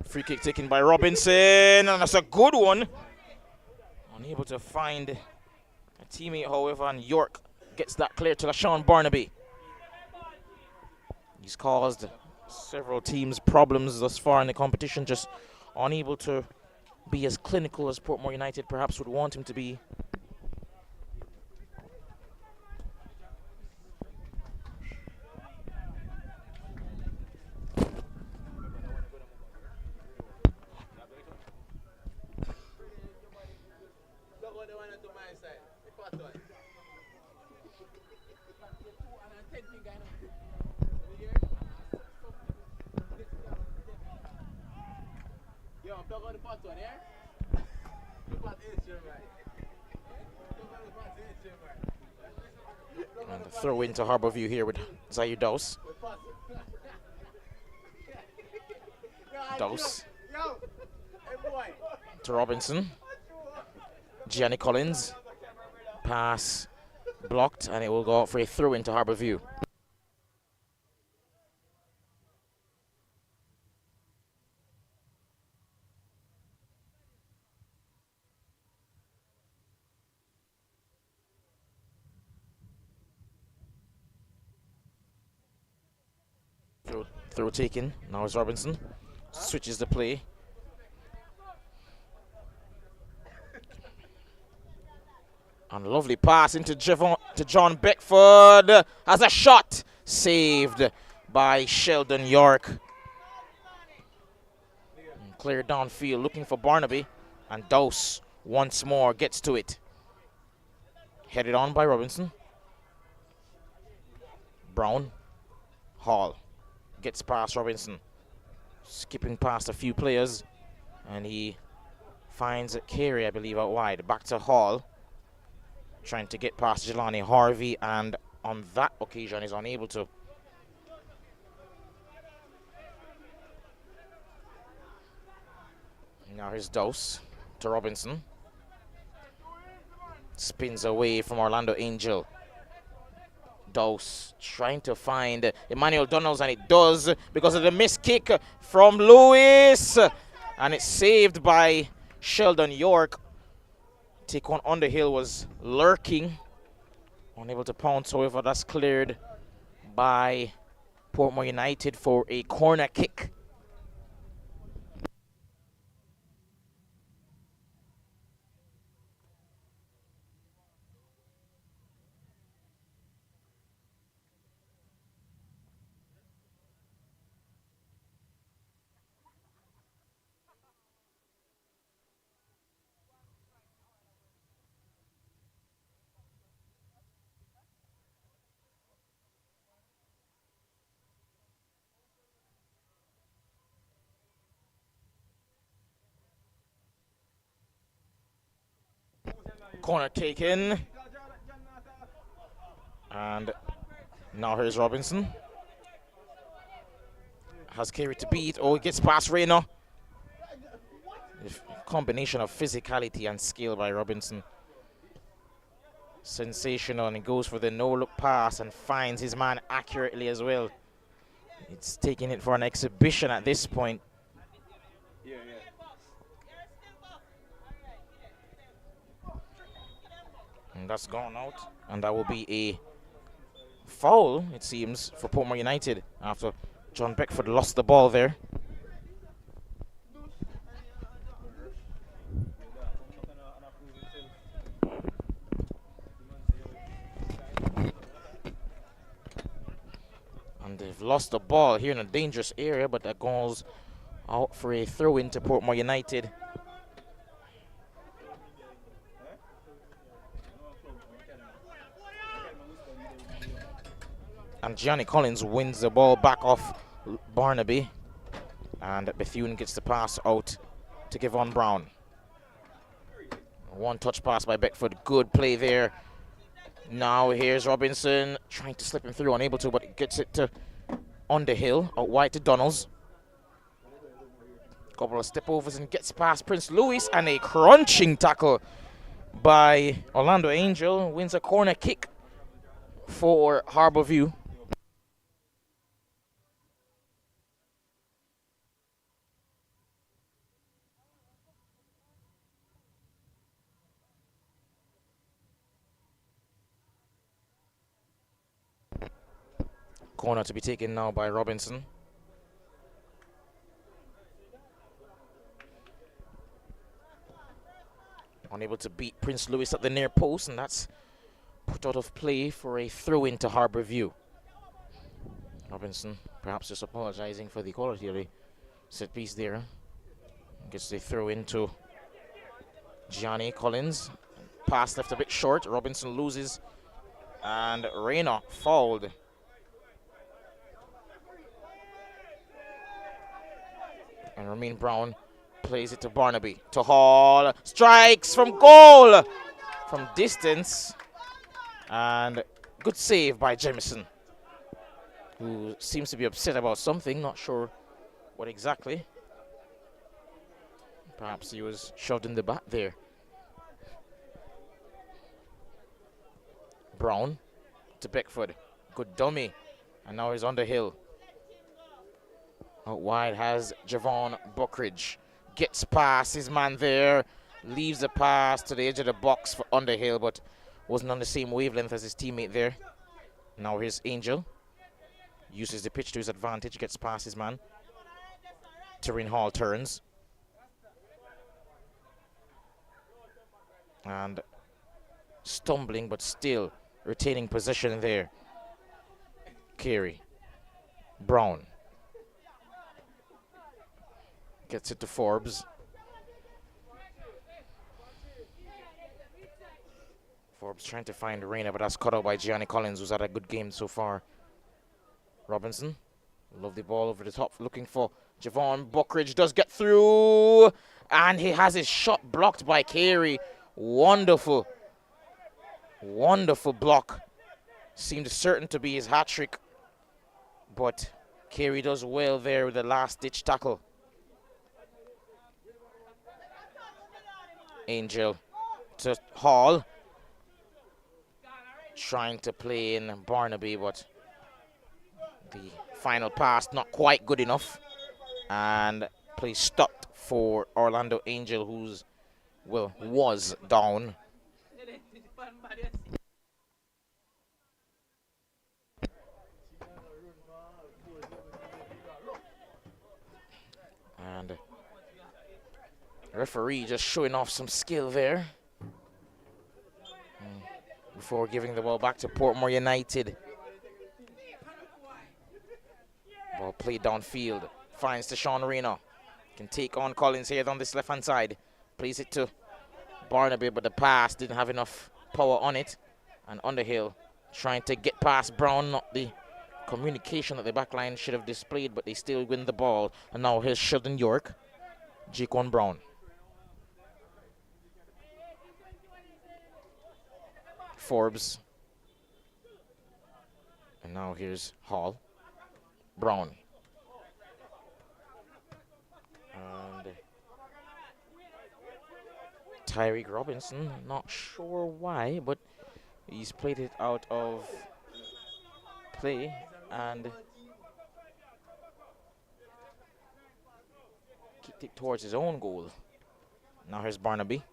Free kick taken by Robinson, and that's a good one. Unable to find a teammate, however, and York gets that clear to LaShawn Barnaby. He's caused several teams problems thus far in the competition, just unable to be as clinical as Portmore United perhaps would want him to be. And a throw into Harborview here with Zaire Dose. Dose to Robinson. Gianni Collins. Pass blocked, and it will go out for a throw into Harborview. Throw taken. Now it's Robinson. Switches the play. And a lovely pass into John Beckford. Has a shot. Saved by Sheldon York. And clear downfield, looking for Barnaby. And Dose once more gets to it. Headed on by Robinson. Brown. Hall. Gets past Robinson, skipping past a few players, and he finds Carey, I believe, out wide. Back to Hall, trying to get past Jelani Harvey, and on that occasion is unable to. Now here's Dose to Robinson. Spins away from Orlando Angel. Dose trying to find Emmanuel Donalds, and it does because of the missed kick from Lewis, and it's saved by Sheldon York. Taquan Underhill was lurking, unable to pounce, however that's cleared by Portmore United for a corner kick. Corner taken. And now here's Robinson. Has Kerry to beat. Oh, he gets past Rayner. Combination of physicality and skill by Robinson. Sensational, and he goes for the no-look pass and finds his man accurately as well. It's taking it for an exhibition at this point. And that's gone out, and that will be a foul, it seems, for Portmore United after John Beckford lost the ball there. And they've lost the ball here in a dangerous area, but that goes out for a throw into Portmore United. And Gianni Collins wins the ball back off Barnaby. And Bethune gets the pass out to Kevon Brown. One touch pass by Beckford. Good play there. Now here's Robinson trying to slip him through, unable to, but gets it to Underhill, out wide to Donalds. Couple of step overs and gets past Prince Louis, and a crunching tackle by Orlando Angel. Wins a corner kick for Harborview. Corner to be taken now by Robinson. Unable to beat Prince Louis at the near post, and that's put out of play for a throw into Harborview. Robinson perhaps just apologizing for the quality of the set piece there. Gets the throw into Gianni Collins. Pass left a bit short. Robinson loses, and Rayner fouled. And Ramin Brown plays it to Barnaby. To Hall. Strikes from goal! From distance. And good save by Jamison, who seems to be upset about something. Not sure what exactly. Perhaps he was shoved in the back there. Brown to Beckford. Good dummy. And now he's Underhill. Out wide has Javon Buckridge. Gets past his man there. Leaves the pass to the edge of the box for Underhill, but wasn't on the same wavelength as his teammate there. Now here's Angel. Uses the pitch to his advantage. Gets past his man. Terrene Hall turns. And stumbling, but still retaining possession there. Carey. Brown. Gets it to Forbes. Forbes trying to find Rayner, but that's cut out by Gianni Collins, who's had a good game so far. Robinson. Love the ball over the top, looking for Javon Buckridge. Does get through, and he has his shot blocked by Carey. Wonderful. Wonderful block. Seemed certain to be his hat-trick, but Carey does well there with the last-ditch tackle. Angel to Hall. Trying to play in Barnaby, but the final pass not quite good enough. And play stopped for Orlando Angel, who's, well, was down. And referee just showing off some skill there before giving the ball back to Portmore United. Ball played downfield. Finds to Sean Rayner. Can take on Collins here on this left-hand side. Plays it to Barnaby, but the pass didn't have enough power on it. And Underhill trying to get past Brown. Not the communication that the back line should have displayed, but they still win the ball. And now here's Sheldon York. Jaquan Brown. Forbes. And now here's Hall. Brown. And Tyreek Robinson, not sure why, but he's played it out of play and kicked it towards his own goal. Now here's Barnaby.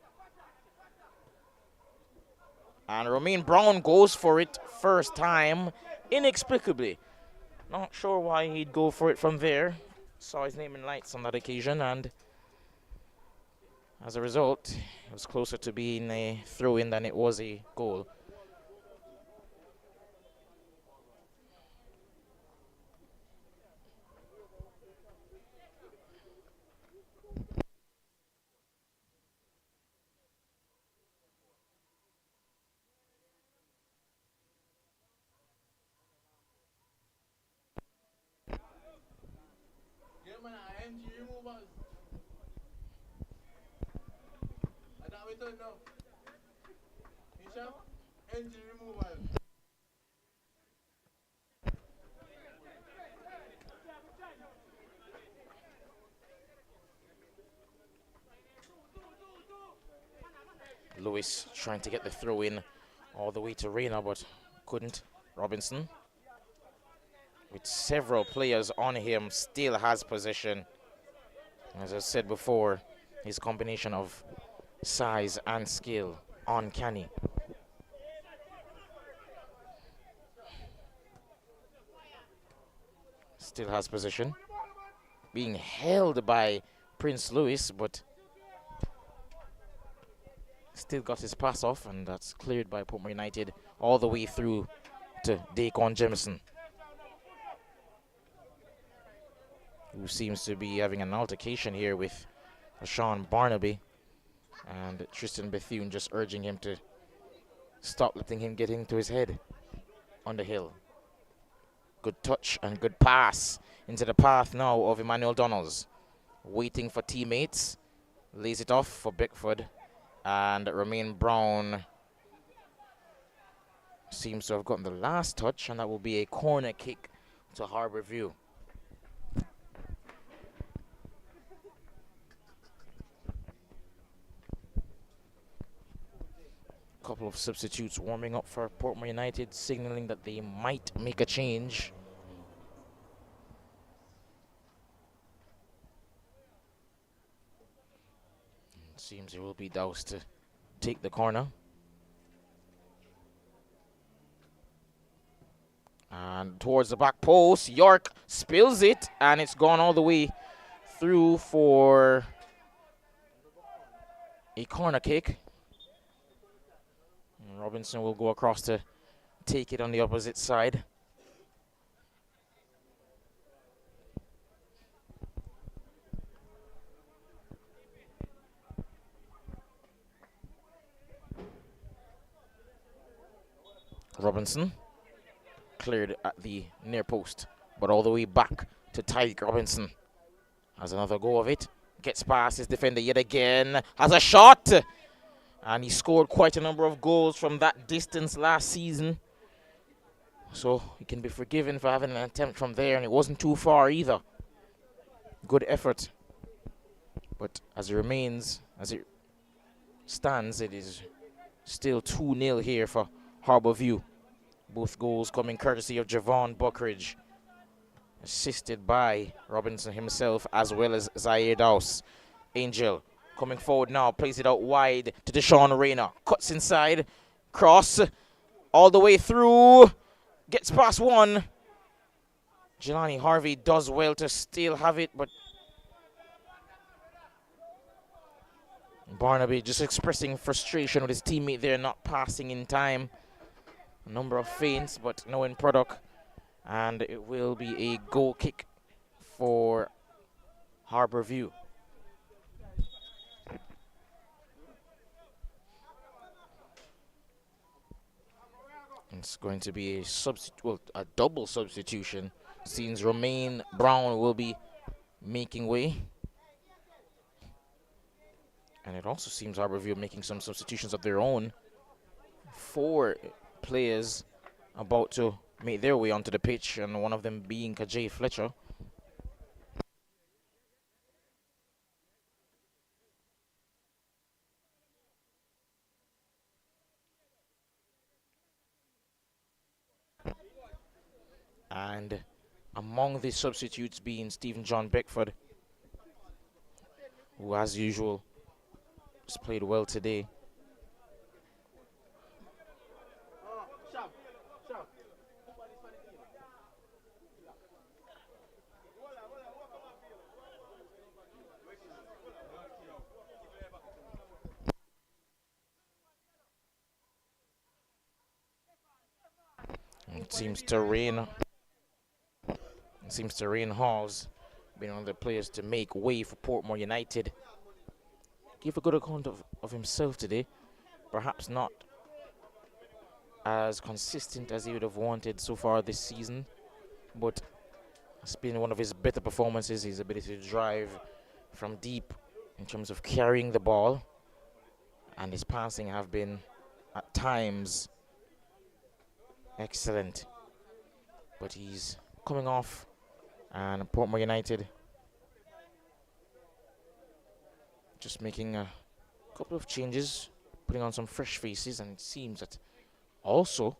And Romain Brown goes for it first time, inexplicably. Not sure why he'd go for it from there. Saw his name in lights on that occasion, and as a result, it was closer to being a throw-in than it was a goal. Lewis trying to get the throw in all the way to Reina, but couldn't. Robinson, with several players on him, still has possession. As I said before, his combination of size and skill, uncanny. Still has possession. Being held by Prince Louis, but still got his pass off, and that's cleared by Portmore United all the way through to Daquan Jemison, who seems to be having an altercation here with Sean Barnaby, and Tristan Bethune just urging him to stop letting him get into his head on the hill. Good touch and good pass into the path now of Emmanuel Donalds, waiting for teammates, lays it off for Beckford, and Romain Brown seems to have gotten the last touch, and that will be a corner kick to Harborview. Couple of substitutes warming up for Portmore United, signaling that they might make a change. It seems it will be Douse to take the corner. And towards the back post, York spills it, and it's gone all the way through for a corner kick. And Robinson will go across to take it on the opposite side. Robinson cleared at the near post, but all the way back to Tyreek Robinson. Has another go of it. Gets past his defender yet again. Has a shot! And he scored quite a number of goals from that distance last season. So he can be forgiven for having an attempt from there, and it wasn't too far either. Good effort. But as it stands, it is still 2-0 here for Harborview. Both goals coming courtesy of Javon Buckridge, assisted by Robinson himself as well as Zaire Douse. Angel coming forward now, plays it out wide to Deshaun Rayner. Cuts inside, cross, all the way through, gets past one. Jelani Harvey does well to still have it, but Barnaby just expressing frustration with his teammate there, not passing in time. A number of feints, but no end product. And it will be a goal kick for Harborview. It's going to be a double substitution, since Romain Brown will be making way. And it also seems Harborview making some substitutions of their own 4 players about to make their way onto the pitch, and one of them being Kajay Fletcher. And among the substitutes being Stephen John Beckford, who as usual has played well today. It seems to rain. Halls being one of the players to make way for Portmore United. Give a good account of himself today. Perhaps not as consistent as he would have wanted so far this season, but it's been one of his better performances. His ability to drive from deep in terms of carrying the ball, and his passing have been at times excellent. But he's coming off, and Portmore United just making a couple of changes, putting on some fresh faces, and it seems that also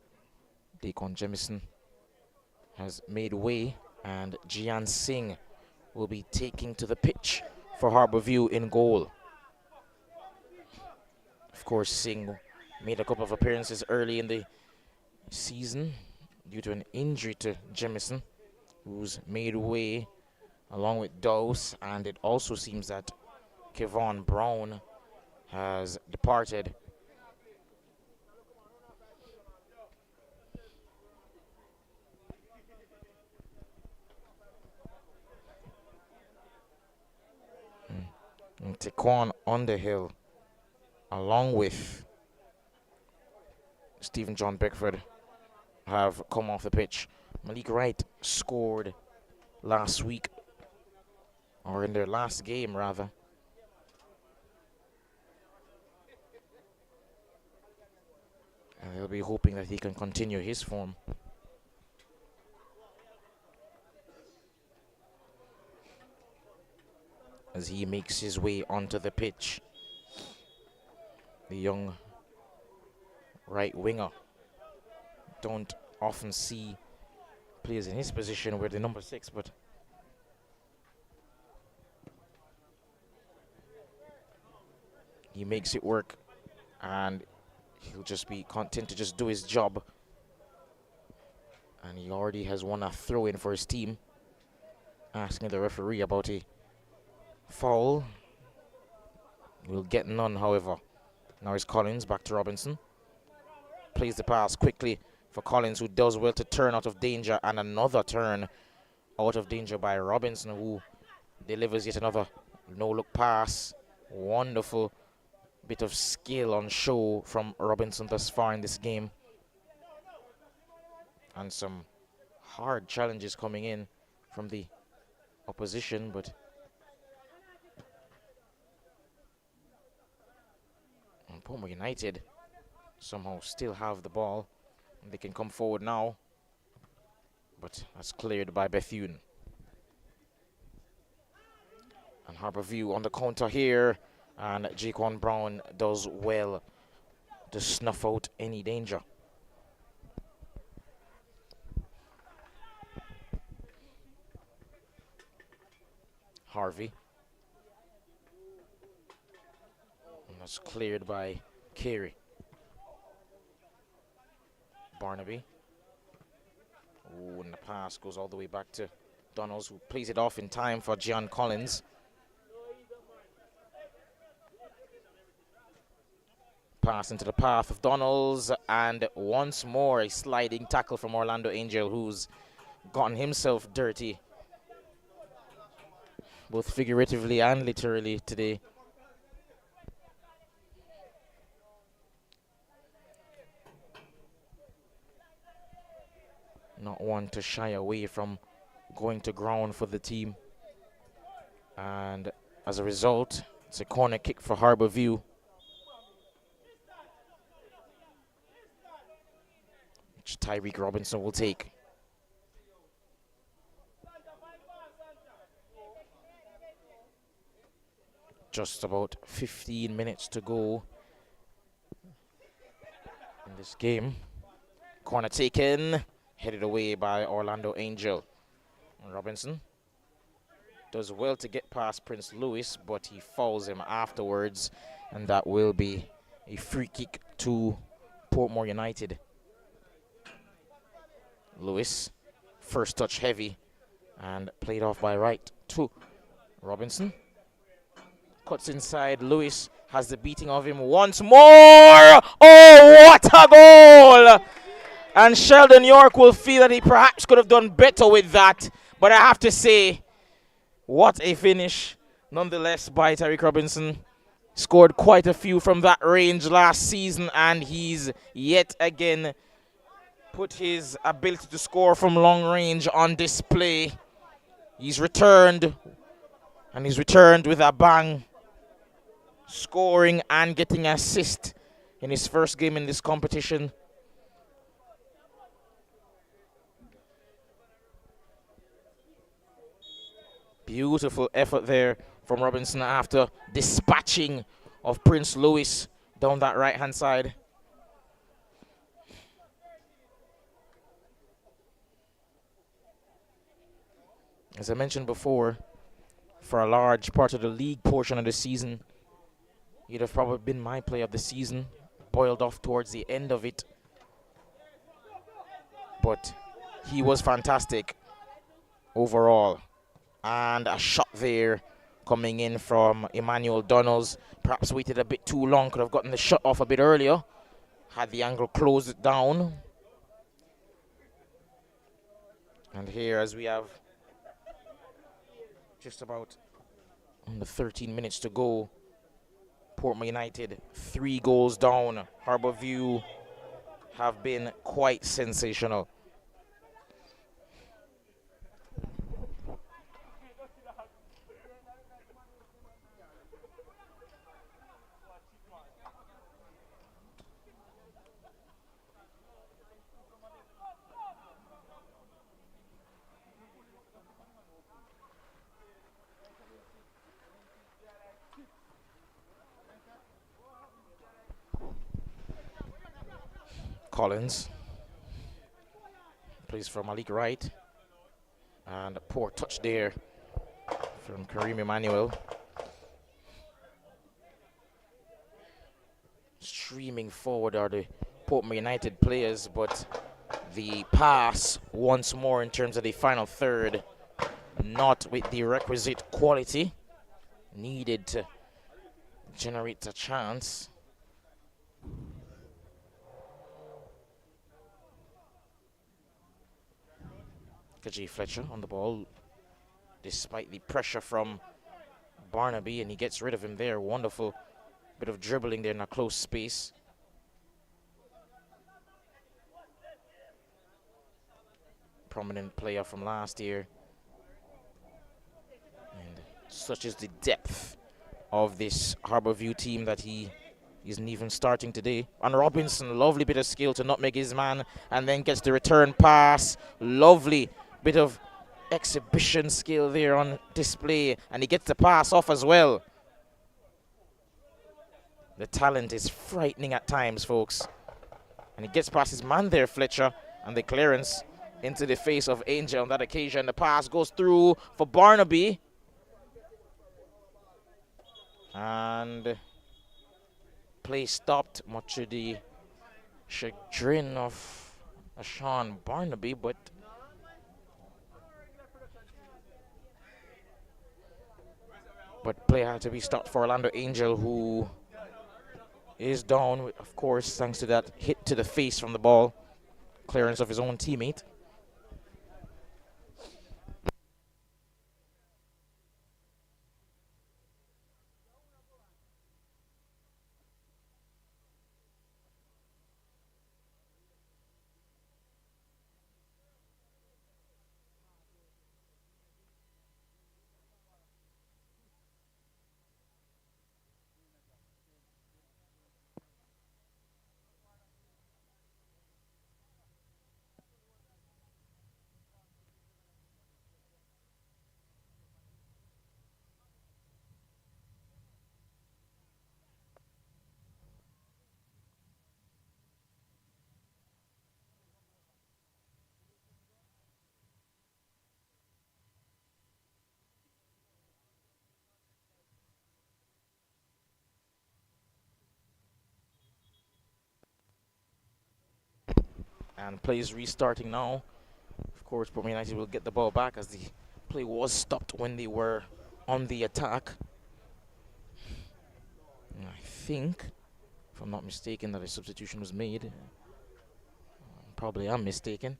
Deacon Jemison has made way, and Jian Singh will be taking to the pitch for Harborview in goal. Of course, Singh made a couple of appearances early in the season due to an injury to Jemison, who's made way along with Dose, and it also seems that Kevon Brown has departed. And Taquan Underhill, along with Stephen John Beckford, have come off the pitch. Malik Wright scored last week, or in their last game rather. And they'll be hoping that he can continue his form. As he makes his way onto the pitch, the young right winger. Don't often see players in his position with the number 6, but he makes it work, and he'll just be content to just do his job. And he already has won a throw-in for his team, asking the referee about a foul. We'll get none, however. Now it's Collins, back to Robinson. Plays the pass quickly for Collins, who does well to turn out of danger, and another turn out of danger by Robinson, who delivers yet another no-look pass. Wonderful bit of skill on show from Robinson thus far in this game. And some hard challenges coming in from the opposition, but Portmore United somehow still have the ball. They can come forward now, but that's cleared by Bethune. And Harborview on the counter here, and Jaquan Brown does well to snuff out any danger. Harvey. And that's cleared by Carey. Barnaby. Oh, and the pass goes all the way back to Donalds, who plays it off in time for Gian Collins. Pass into the path of Donalds, and once more a sliding tackle from Orlando Angel, who's gotten himself dirty, both figuratively and literally today. Not one to shy away from going to ground for the team. And as a result, it's a corner kick for Harborview. which Tyreek Robinson will take. Just about 15 minutes to go in this game. Corner taken, headed away by Orlando Angel. Robinson does well to get past Prince Louis, but he fouls him afterwards, and that will be a free kick to Portmore United. Lewis, first touch heavy, and played off by right to Robinson. Cuts inside, Lewis has the beating of him once more. Oh, what a goal! And Sheldon York will feel that he perhaps could have done better with that, but I have to say, what a finish nonetheless by Tyreek Robinson. Scored quite a few from that range last season, and he's yet again put his ability to score from long range on display. He's returned, and he's returned with a bang, scoring and getting an assist in his first game in this competition. Beautiful effort there from Robinson after dispatching of Prince Louis down that right-hand side. As I mentioned before, for a large part of the league portion of the season, he'd have probably been my player of the season, boiled off towards the end of it. But he was fantastic overall. And a shot there coming in from Emmanuel Donalds. Perhaps waited a bit too long, could have gotten the shot off a bit earlier. Had the angle closed it down. And here, as we have just about under 13 minutes to go, Portmore United 3 goals down. Harborview have been quite sensational. Collins plays for Malik Wright, and a poor touch there from Kareem Emmanuel. Streaming forward are the Portmore United players, but the pass once more in terms of the final third, not with the requisite quality needed to generate a chance. Kaji Fletcher on the ball, despite the pressure from Barnaby, and he gets rid of him there. Wonderful bit of dribbling there in a close space. Prominent player from last year. And such is the depth of this Harborview team that he isn't even starting today. And Robinson, lovely bit of skill to nutmeg his man, and then gets the return pass. Lovely bit of exhibition skill there on display, and he gets the pass off as well. The talent is frightening at times, folks. And he gets past his man there, Fletcher, and the clearance into the face of Angel on that occasion. The pass goes through for Barnaby. And play stopped, much to the chagrin of Sean Barnaby, but play had to be stopped for Orlando Angel, who is down, of course, thanks to that hit to the face from the ball. Clearance of his own teammate. And play is restarting now. Of course, Portmore United will get the ball back as the play was stopped when they were on the attack. And I think, if I'm not mistaken, that a substitution was made. Probably I'm mistaken.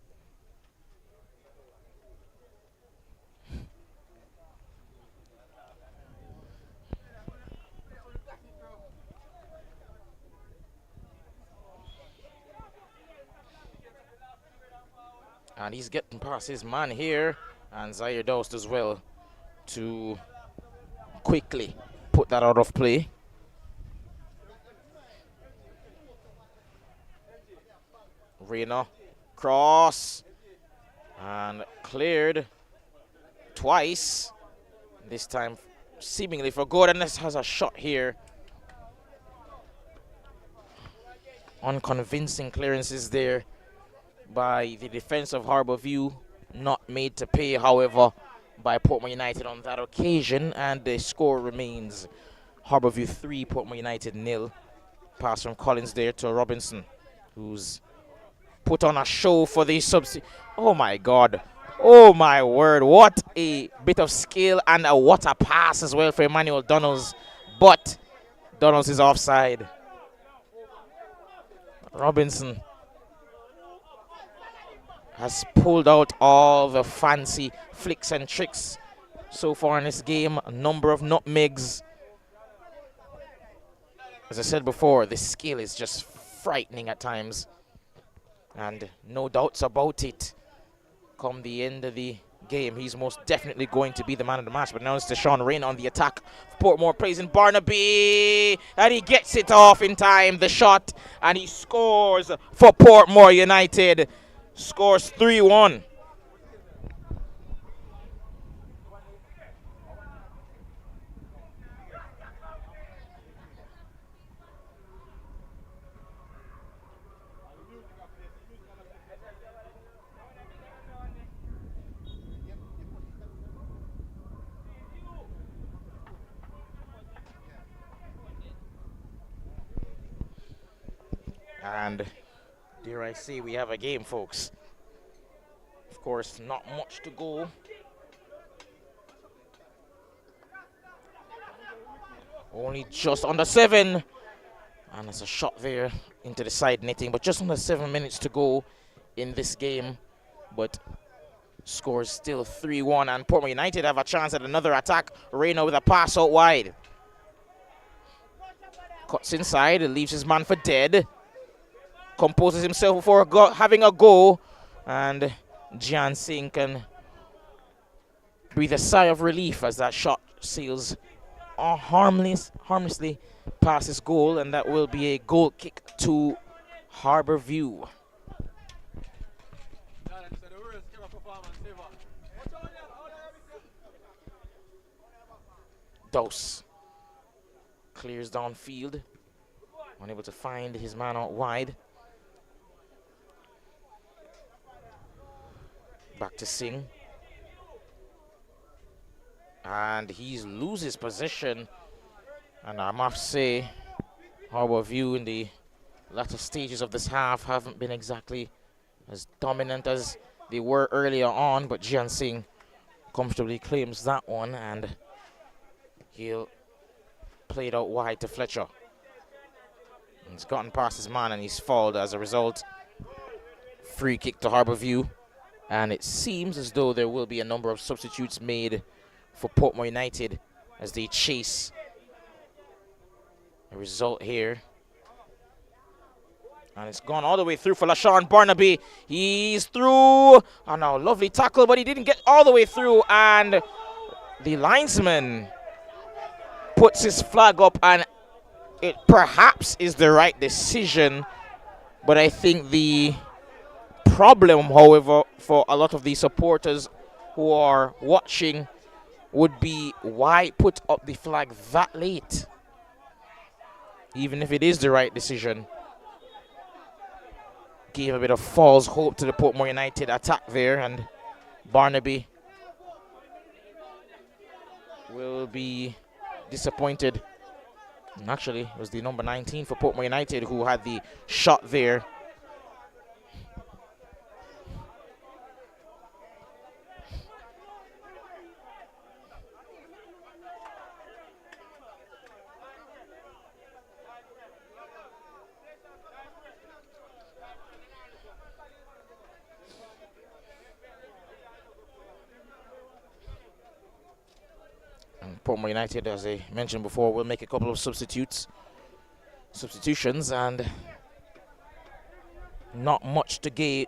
And he's getting past his man here. And Zaire Doust as well to quickly put that out of play. Reina, cross, and cleared twice. This time seemingly for good, and this has a shot here. Unconvincing clearances there by the defense of Harborview, not made to pay, however, by Portmore United on that occasion, and the score remains Harborview 3, Portmore United 0. Pass from Collins there to Robinson, who's put on a show for the Oh my God. Oh my word. What a bit of skill, and what a pass as well for Emmanuel Donalds. But Donalds is offside. Robinson has pulled out all the fancy flicks and tricks so far in this game. A number of nutmegs. As I said before, the skill is just frightening at times. And no doubts about it. Come the end of the game, he's most definitely going to be the man of the match. But now it's Deshaun Rain on the attack. Portmore plays in Barnaby, and he gets it off in time, the shot, and he scores for Portmore United. Scores 3-1. And dare I say, we have a game, folks. Of course, not much to go. Only just under 7. And there's a shot there into the side netting, but just under 7 minutes to go in this game. But scores still 3-1, and Portmore United have a chance at another attack. Reina with a pass out wide. Cuts inside, leaves his man for dead. Composes himself before having a go, and Jian Singh can breathe a sigh of relief as that shot sails harmlessly past his goal, and that will be a goal kick to Harborview. Douse clears downfield, unable to find his man out wide. Back to Singh. And he loses possession. And I must say, Harborview in the latter stages of this half haven't been exactly as dominant as they were earlier on. But Jian Singh comfortably claims that one, and he'll play it out wide to Fletcher. He's gotten past his man and he's fouled as a result. Free kick to Harborview. And it seems as though there will be a number of substitutes made for Portmore United as they chase a result here. And it's gone all the way through for LaShawn Barnaby. He's through. Oh no, lovely tackle, but he didn't get all the way through. And the linesman puts his flag up, and it perhaps is the right decision. But I think the problem, however, for a lot of the supporters who are watching would be, why put up the flag that late? Even if it is the right decision. Gave a bit of false hope to the Portmore United attack there, and Barnaby will be disappointed. And actually, it was the number 19 for Portmore United who had the shot there. Portmore United, as I mentioned before, will make a couple of substitutions, and not much to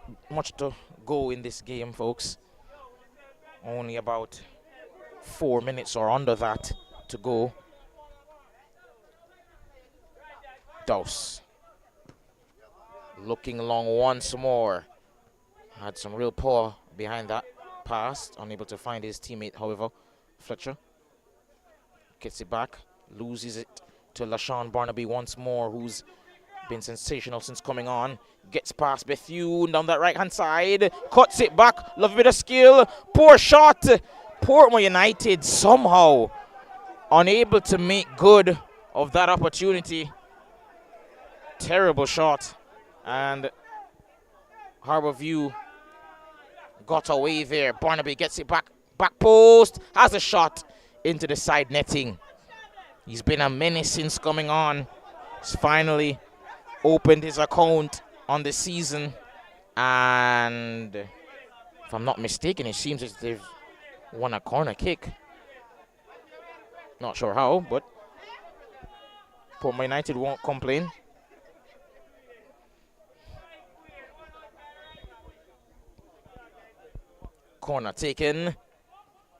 go in this game, folks. Only about 4 minutes or under that to go. Dose looking along once more. Had some real power behind that pass. Unable to find his teammate, however. Fletcher gets it back. Loses it to LaShawn Barnaby once more, who's been sensational since coming on. Gets past Bethune down that right-hand side. Cuts it back. Love a bit of skill. Poor shot. Portmore United somehow unable to make good of that opportunity. Terrible shot. And Harborview got away there. Barnaby gets it back. Back post. Has a shot into the side netting. He's been a menace since coming on. He's finally opened his account on the season. And if I'm not mistaken, it seems as they've won a corner kick. Not sure how, but Portmore United won't complain. Corner taken.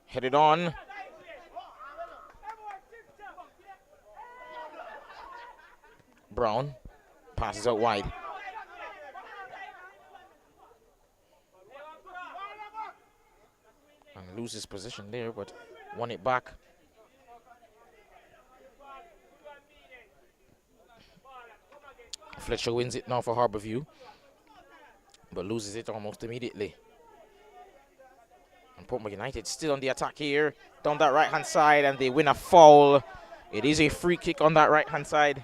Headed on. Brown passes out wide. And loses position there, but won it back. Fletcher wins it now for Harborview, but loses it almost immediately. And Portmore United still on the attack here, down that right-hand side, and they win a foul. It is a free kick on that right-hand side.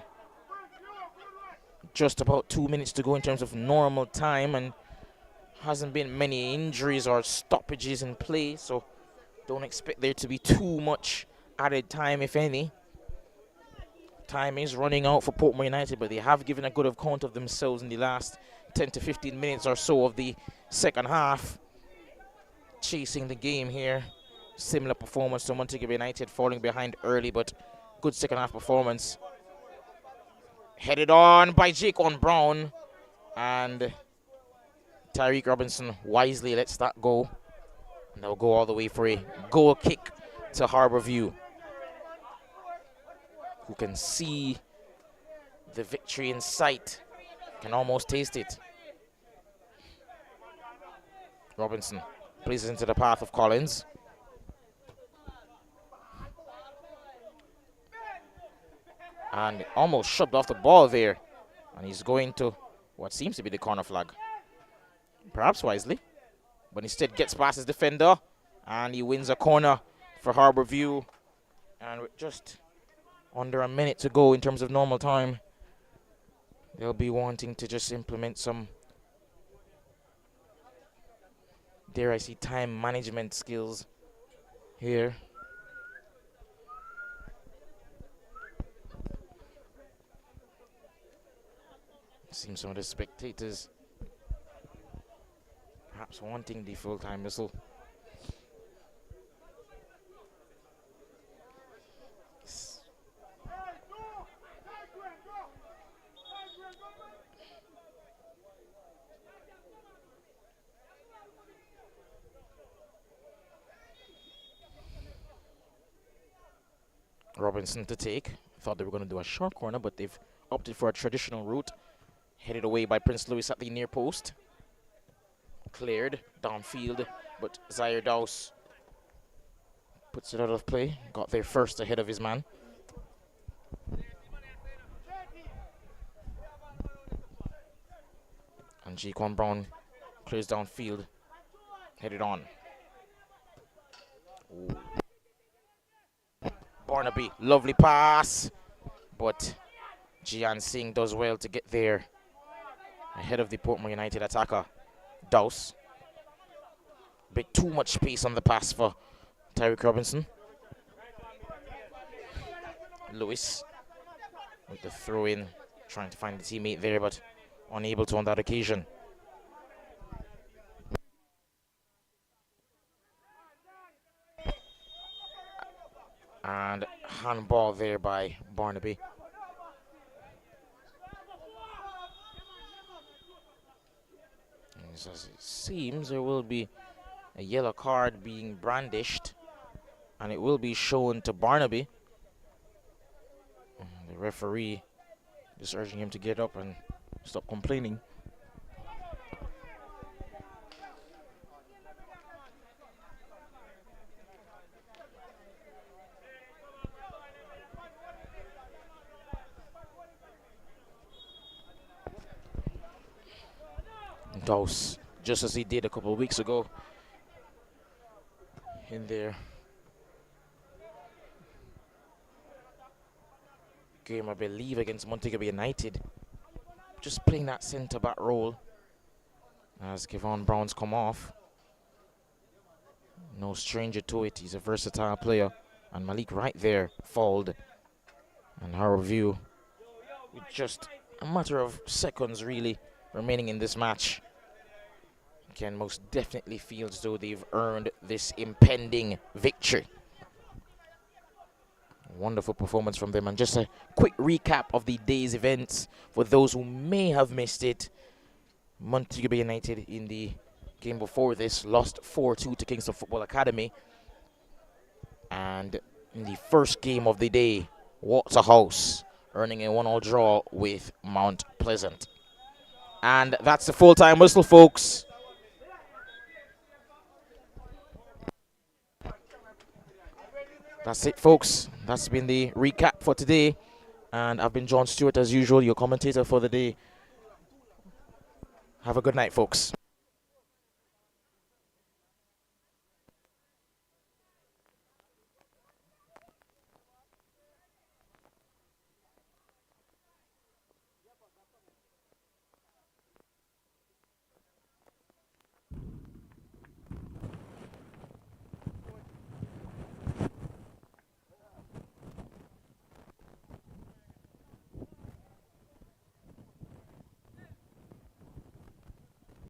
Just about 2 minutes to go in terms of normal time, and hasn't been many injuries or stoppages in play, so don't expect there to be too much added time, if any. Time is running out for Portmore United, but they have given a good account of themselves in the last 10 to 15 minutes or so of the second half. Chasing the game here. Similar performance to Montego United, falling behind early, but good second half performance. Headed on by Jaquan Brown, and Tyreek Robinson wisely lets that go. And they'll go all the way for a goal kick to Harborview, who can see the victory in sight, can almost taste it. Robinson places into the path of Collins. And almost shoved off the ball there. And he's going to what seems to be the corner flag. Perhaps wisely. But instead gets past his defender. And he wins a corner for Harborview. And with just under a minute to go in terms of normal time, they'll be wanting to just implement some, dare I say, time management skills here. Seems some of the spectators perhaps wanting the full-time whistle. Robinson to take. Thought they were going to do a short corner, but they've opted for a traditional route. Headed away by Prince Louis at the near post. Cleared downfield, but Zaire Dowse puts it out of play. Got there first ahead of his man. And Jaquan Brown clears downfield. Headed on. Ooh. Barnaby, lovely pass, but Jian Singh does well to get there ahead of the Portmore United attacker, Dowse. Bit too much space on the pass for Tyreek Robinson. Lewis with the throw in, trying to find the teammate there, but unable to on that occasion. And And handball there by Barnaby. And as it seems, there will be a yellow card being brandished, and it will be shown to Barnaby. And the referee just urging him to get up and stop complaining. Dose, just as he did a couple of weeks ago in their game, I believe, against Montego Bay United. Just playing that centre back role as Kevon Brown's come off. No stranger to it. He's a versatile player. And Malik right there fouled. And Harborview, with just a matter of seconds really remaining in this match, can most definitely feel as though they've earned this impending victory. Wonderful performance from them. And just a quick recap of the day's events for those who may have missed it. Montego Bay United in the game before this lost 4-2 to Kingston Football Academy. And in the first game of the day, Waterhouse earning a 1-1 draw with Mount Pleasant. And that's the full-time whistle, folks. That's it, folks. That's been the recap for today. And I've been John Stewart, as usual, your commentator for the day. Have a good night, folks.